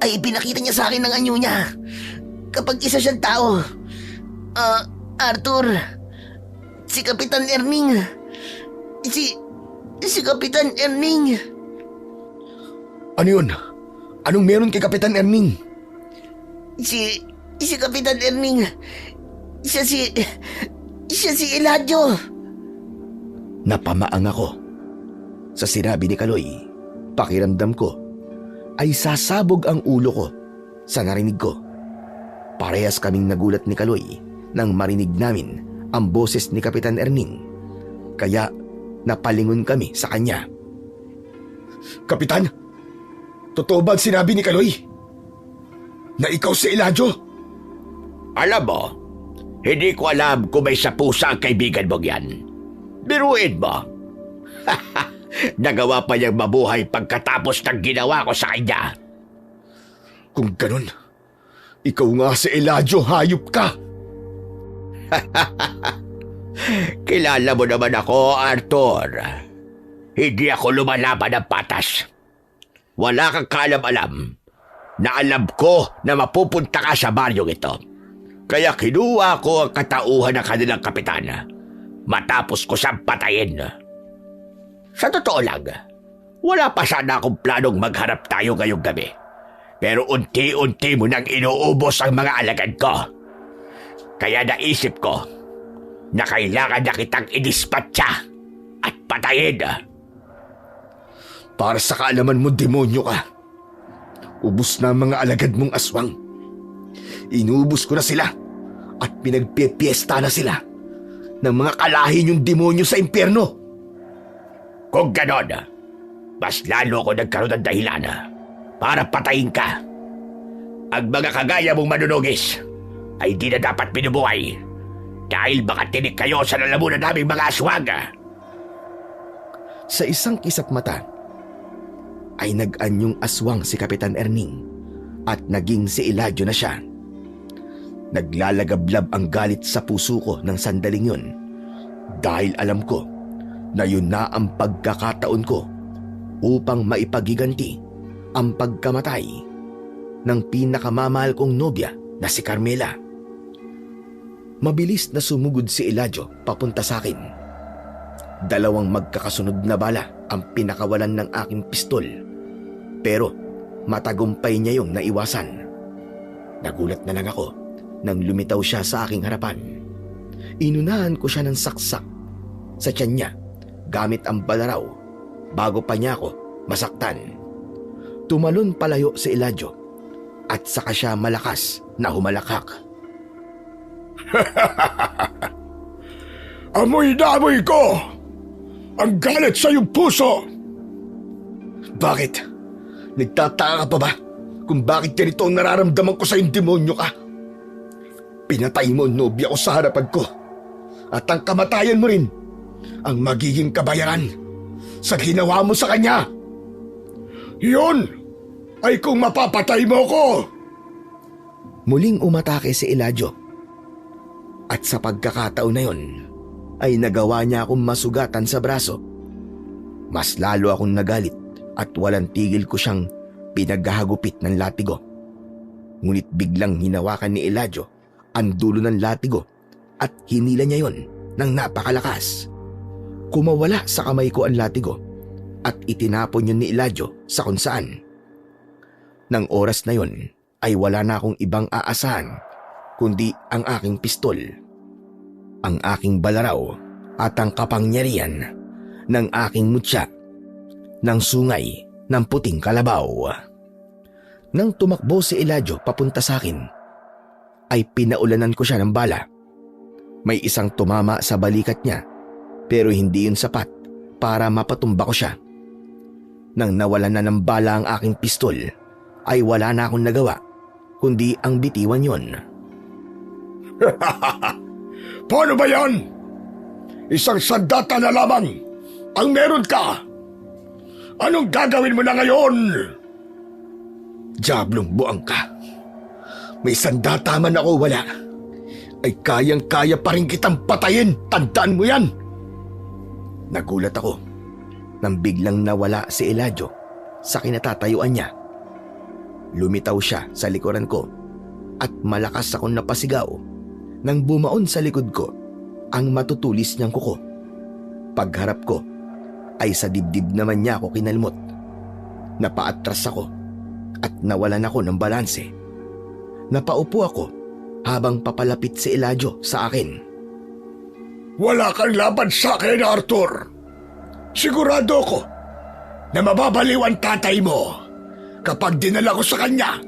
ay pinakita niya sa akin ng anyo niya. Kapag isa siyang tao, Arthur, si Kapitan Erning, si Kapitan Erning. Ano yun? Anong meron kay Kapitan Erning? Si Kapitan Erning, siya si Eladio. Napamaang ako sa sinabi ni Kaloy. Pakiramdam ko ay sasabog ang ulo ko sa narinig ko. Parehas kaming nagulat ni Kaloy nang marinig namin ang boses ni Kapitan Erning. Kaya napalingon kami sa kanya. Kapitan, totoo ba ang sinabi ni Kaloy? Na ikaw si Eladio? Alam mo, hindi ko alam kung may sapusa ang kaibigan mong yan. Biruin mo. Nagawa pa niyang mabuhay pagkatapos ng ginawa ko sa kanya. Kung ganun, ikaw nga si Eladio, hayop ka! Kilala mo naman ako, Arthur. Hindi ako lumalaban ng patas. Wala kang kaalam-alam na alam ko na mapupunta ka sa baryong ito. Kaya kinuha ko ang katauhan ng kanilang kapitana matapos ko siyang patayin. Sa totoo lang, wala pa sana akong planong magharap tayo ngayong gabi. Pero unti-unti mo nang inuubos ang mga alagad ko. Kaya naisip ko na kailangan na kitang idispatcha at patayin. Para sa kaalaman mo, demonyo ka. Ubus na ang mga alagad mong aswang. Inubos ko na sila at pinagpipiesta na sila ng mga kalahin yung demonyo sa impyerno. Kung ganon, mas lalo ako nagkaroon ng dahilan para patayin ka ang mga kagaya mong manunugis ay di na dapat binubuhay dahil baka tinik kayo sa lalamunan naming mga aswang. Sa isang kisap mata ay nag-anyong aswang si Kapitan Erning at naging si Eladio na siya. Naglalagablab ang galit sa puso ko ng sandaling yun dahil alam ko na yun na ang pagkakataon ko upang maipagiganti ang pagkamatay ng pinakamamahal kong nobya na si Carmela. Mabilis na sumugod si Eladio papunta sa akin. 2 magkakasunod na bala ang pinakawalan ng aking pistol, pero matagumpay niya yung naiwasan. Nagulat na lang ako nang lumitaw siya sa aking harapan. Inunahan ko siya ng saksak sa tiyan niya gamit ang balaraw bago pa niya ako masaktan. Tumalon palayo si Eladio at saka siya malakas na humalakak. Amoy na amoy ko! Ang galit sa iyong puso! Bakit? Nagtataka ka pa ba kung bakit ganito ang nararamdaman ko sa iyong demonyo ka? Pinatay mo ang nobya ko sa harapan ko at ang kamatayan mo rin ang magiging kabayaran sa ginawa mo sa kanya. Yun ay kung mapapatay mo ko! Muling umatake si Eladio at sa pagkakataon na yon ay nagawa niya akong masugatan sa braso. Mas lalo akong nagalit at walang tigil ko siyang pinaghahagupit ng latigo. Ngunit biglang hinawakan ni Eladio ang dulo ng latigo at hinila niya yon ng napakalakas. Kumawala sa kamay ko ang latigo at itinapon yun ni Eladio sa kung saan. Nang oras na yon ay wala na akong ibang aasahan kundi ang aking pistol, ang aking balaraw at ang kapangyarihan ng aking mutya ng sungay ng puting kalabaw. Nang tumakbo si Eladio papunta sa akin, ay pinaulanan ko siya ng bala. May isang tumama sa balikat niya pero hindi yun sapat para mapatumba ko siya. Nang nawalan na ng bala ang aking pistol, ay wala na akong nagawa kundi ang bitiwan yon. Paano ba yan? Isang sandata na lamang ang meron ka. Anong gagawin mo na ngayon? Diablong buang ka. May sandata man ako wala, ay kayang-kaya pa rin kitang patayin. Tandaan mo yan. Nagulat ako nang biglang nawala si Eladio sa kinatatayuan niya. Lumitaw siya sa likuran ko at malakas akong napasigaw nang bumaon sa likod ko ang matutulis niyang kuko. Pagharap ko ay sa dibdib naman niya ako kinalmot. Napaatras ako at nawalan ako ng balanse. Napaupo ako habang papalapit si Eladio sa akin. Wala kang laban sa akin, Arthur. Sigurado ko na mababaliw ang tatay mo kapag dinala ko sa kanya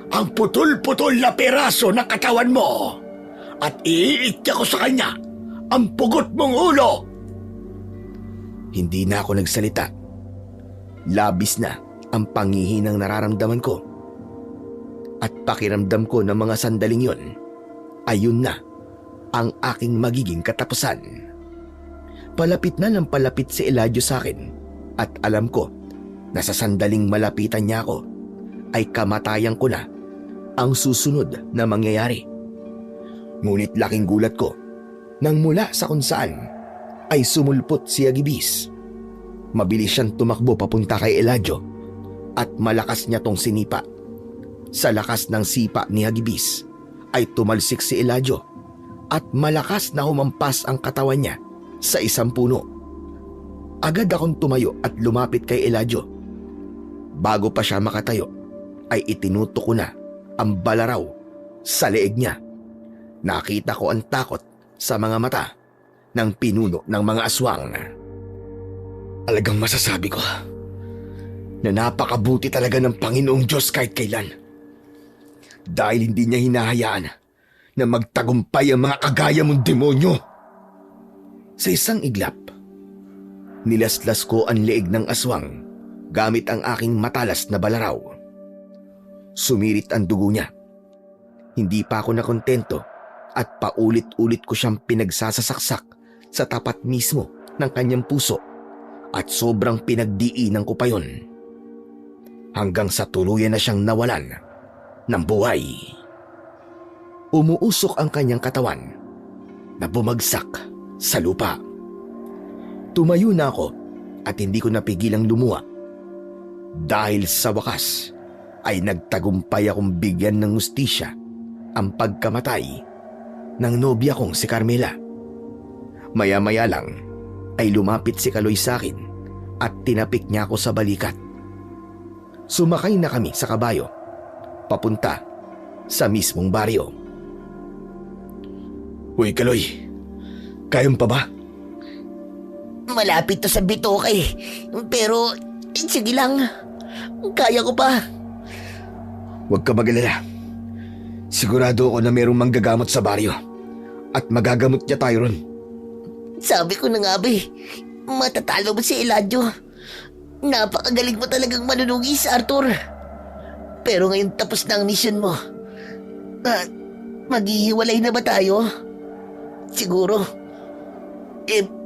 ang putol-putol na peraso ng katawan mo at iiitya ko sa kanya ang pugot mong ulo. Hindi na ako nagsalita. Labis na ang pangihinang nararamdaman ko. At pakiramdam ko ng mga sandaling yon, ayun na ang aking magiging katapusan. Palapit na ng palapit si Eladio sa akin at alam ko na sa sandaling malapitan niya ako ay kamatayan ko na ang susunod na mangyayari. Ngunit laking gulat ko nang mula sa kung saan ay sumulpot si Agibis. Mabilis siyang tumakbo papunta kay Eladio at malakas niya tong sinipa. Sa lakas ng sipa ni Agibis ay tumalsik si Eladio at malakas na humampas ang katawan niya sa isang puno. Agad akong tumayo at lumapit kay Eladio. Bago pa siya makatayo ay itinutok ko na ang balaraw sa leeg niya. Nakita ko ang takot sa mga mata ng pinuno ng mga aswang. Alagang masasabi ko na napakabuti talaga ng Panginoong Diyos kahit kailan. Dahil hindi niya hinahayaan na magtagumpay ang mga kagaya mong demonyo. Sa isang iglap, nilaslas ko ang leeg ng aswang gamit ang aking matalas na balaraw. Sumirit ang dugo niya. Hindi pa ako nakontento at paulit-ulit ko siyang pinagsasasaksak sa tapat mismo ng kanyang puso at sobrang pinagdiinan ko pa yun. Hanggang sa tuluyan na siyang nawalan ng buhay. Umuusok ang kanyang katawan na bumagsak sa lupa. Tumayo na ako at hindi ko napigilang lumuha. Dahil sa wakas ay nagtagumpay akong bigyan ng hustisya ang pagkamatay ng nobya kong si Carmela. Maya-maya lang ay lumapit si Kaloy sa akin at tinapik niya ako sa balikat. Sumakay na kami sa kabayo papunta sa mismong baryo. Uy, Kaloy, kayang pa ba? Malapit to sa bitoke, pero sige lang, kaya ko pa. Huwag ka mag-alala. Sigurado ako na mayroong manggagamot sa baryo at magagamot niya tayo ron. Sabi ko na nga ba matatalo mo si Eladio. Napakagaling mo talagang manunugis, Arthur. Pero ngayon tapos na ang mission mo. Maghihiwalay na ba tayo? Siguro.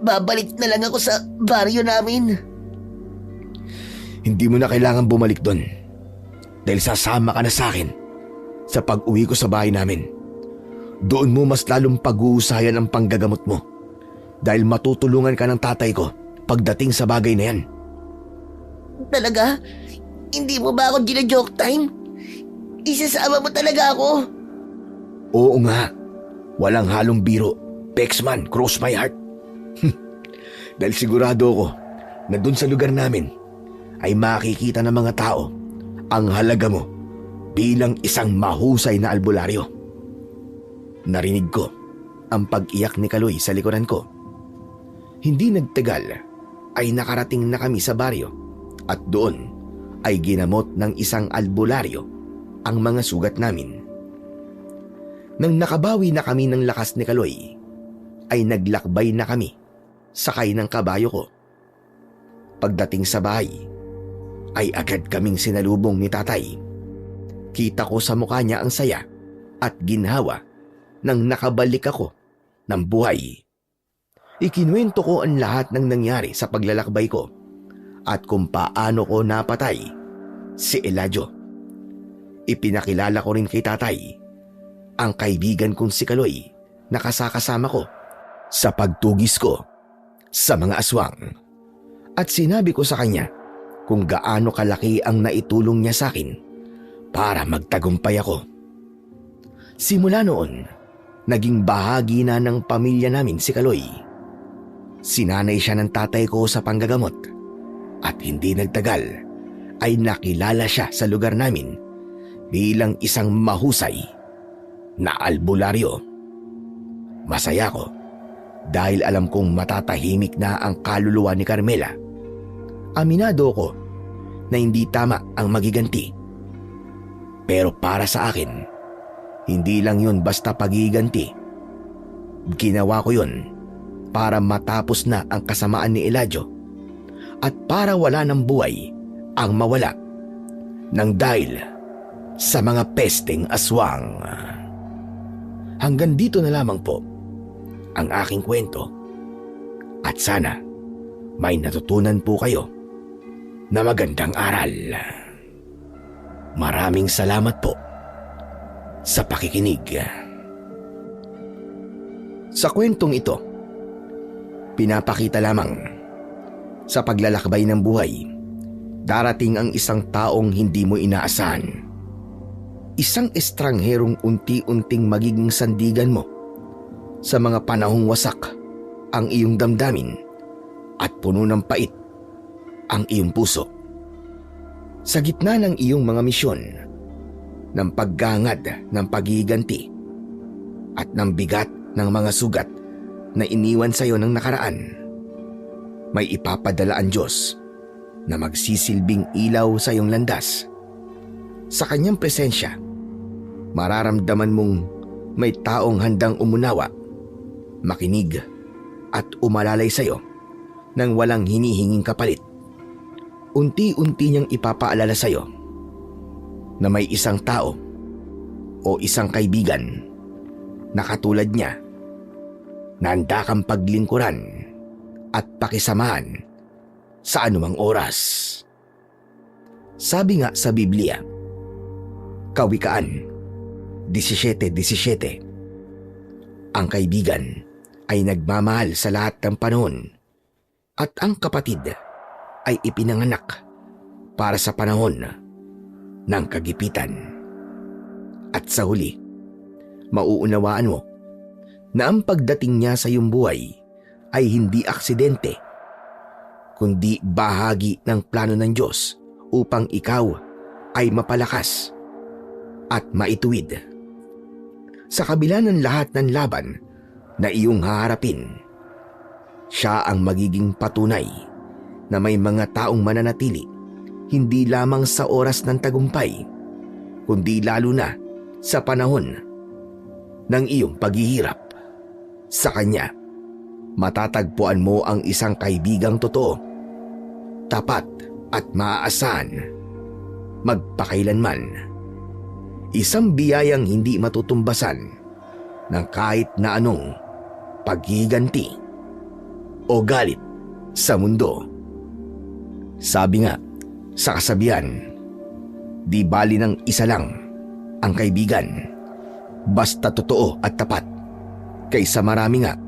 Babalik na lang ako sa baryo namin. Hindi mo na kailangan bumalik doon. Dahil sasama ka na sa akin sa pag-uwi ko sa bahay namin. Doon mo mas lalong pag-uusayan ang panggagamot mo. Dahil matutulungan ka ng tatay ko pagdating sa bagay na yan. Talaga? Hindi mo ba ako gina-joke time? Isasama mo talaga ako? Oo nga. Walang halong biro. Pexman, cross my heart. Dahil sigurado ako na dun sa lugar namin ay makikita ng mga tao ang halaga mo bilang isang mahusay na albularyo. Narinig ko ang pag-iyak ni Kaloy sa likuran ko. Hindi nagtagal ay nakarating na kami sa baryo at doon ay ginamot ng isang albularyo ang mga sugat namin. Nang nakabawi na kami ng lakas ni Kaloy, ay naglakbay na kami sakay ng kabayo ko. Pagdating sa bahay, ay agad kaming sinalubong ni tatay. Kita ko sa mukha niya ang saya at ginhawa nang nakabalik ako ng buhay. Ikinuwento ko ang lahat ng nangyari sa paglalakbay ko at kung paano ko napatay si Eladio. Ipinakilala ko rin kay tatay ang kaibigan kong si Kaloy na kasakasama ko sa pagtugis ko sa mga aswang. At sinabi ko sa kanya kung gaano kalaki ang naitulong niya sa akin para magtagumpay ako. Simula noon, naging bahagi na ng pamilya namin si Kaloy. Sinanay siya ng tatay ko sa panggagamot at hindi nagtagal ay nakilala siya sa lugar namin bilang isang mahusay na albularyo. Masaya ko dahil alam kong matatahimik na ang kaluluwa ni Carmela. Aminado ko na hindi tama ang magiganti. Pero para sa akin, hindi lang yun basta pagiganti. Ginawa ko yun para matapos na ang kasamaan ni Eladio at para wala ng buhay ang mawala nang dahil sa mga pesteng aswang. Hanggang dito na lamang po ang aking kwento at sana may natutunan po kayo na magandang aral. Maraming salamat po sa pakikinig. Sa kwentong ito, pinapakita lamang sa paglalakbay ng buhay, darating ang isang taong hindi mo inaasahan. Isang estrangherong unti-unting magiging sandigan mo sa mga panahong wasak ang iyong damdamin at puno ng pait ang iyong puso. Sa gitna ng iyong mga misyon, ng paggangad ng pagiganti at ng bigat ng mga sugat na iniwan sa iyo ng nakaraan, may ipapadala ang Diyos na magsisilbing ilaw sa iyong landas. Sa kanyang presensya, mararamdaman mong may taong handang umunawa, makinig at umalalay sa iyo nang walang hinihinging kapalit. Unti-unti niyang ipapaalala sa iyo na may isang tao o isang kaibigan na katulad niya na handa kang paglingkuran at pakisamahan sa anumang oras. Sabi nga sa Biblia, Kawikaan 17:17, ang kaibigan ay nagmamahal sa lahat ng panahon at ang kapatid ay ipinanganak para sa panahon ng kagipitan. At sa huli, mauunawaan mo na ang pagdating niya sa iyong buhay ay hindi aksidente, kundi bahagi ng plano ng Diyos upang ikaw ay mapalakas at maituwid. Sa kabila ng lahat ng laban na iyong haharapin, siya ang magiging patunay na may mga taong mananatili hindi lamang sa oras ng tagumpay, kundi lalo na sa panahon ng iyong paghihirap. Sa kanya, matatagpuan mo ang isang kaibigang totoo, tapat at maaasahan, magpakailanman. Isang biyayang hindi matutumbasan ng kahit na anong paghiganti o galit sa mundo. Sabi nga sa kasabihan, di bali ng isa lang ang kaibigan, basta totoo at tapat, kaysa marami nga,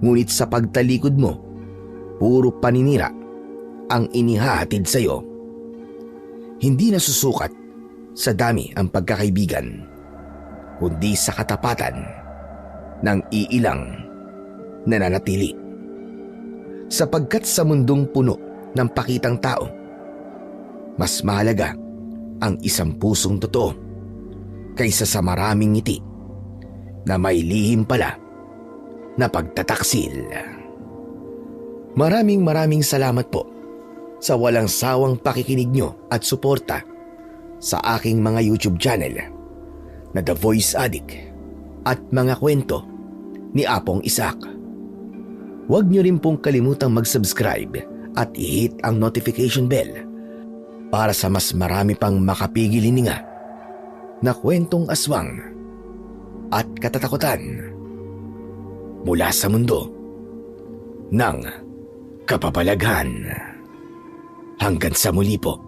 ngunit sa pagtalikod mo, puro paninira ang inihahatid sa iyo. Hindi nasusukat sa dami ang pagkakaibigan, kundi sa katapatan ng iilang nananatili. Sapagkat sa mundong puno ng pakitang tao, mas mahalaga ang isang pusong totoo kaysa sa maraming ngiti na may lihim pala na pagtataksil. Maraming salamat po sa walang sawang pakikinig nyo at suporta sa aking mga YouTube channel na The Voice Addict at mga kwento ni Apong Isaac. Huwag nyo rin pong kalimutang mag-subscribe at i-hit ang notification bell para sa mas marami pang makapigil hininga na kwentong aswang at katatakutan mula sa mundo ng kapabalaghan. Hanggang sa muli po,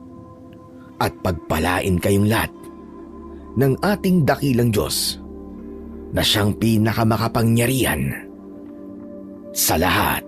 at pagpalain kayong lahat ng ating dakilang Diyos na siyang pinakamakapangyarihan sa lahat.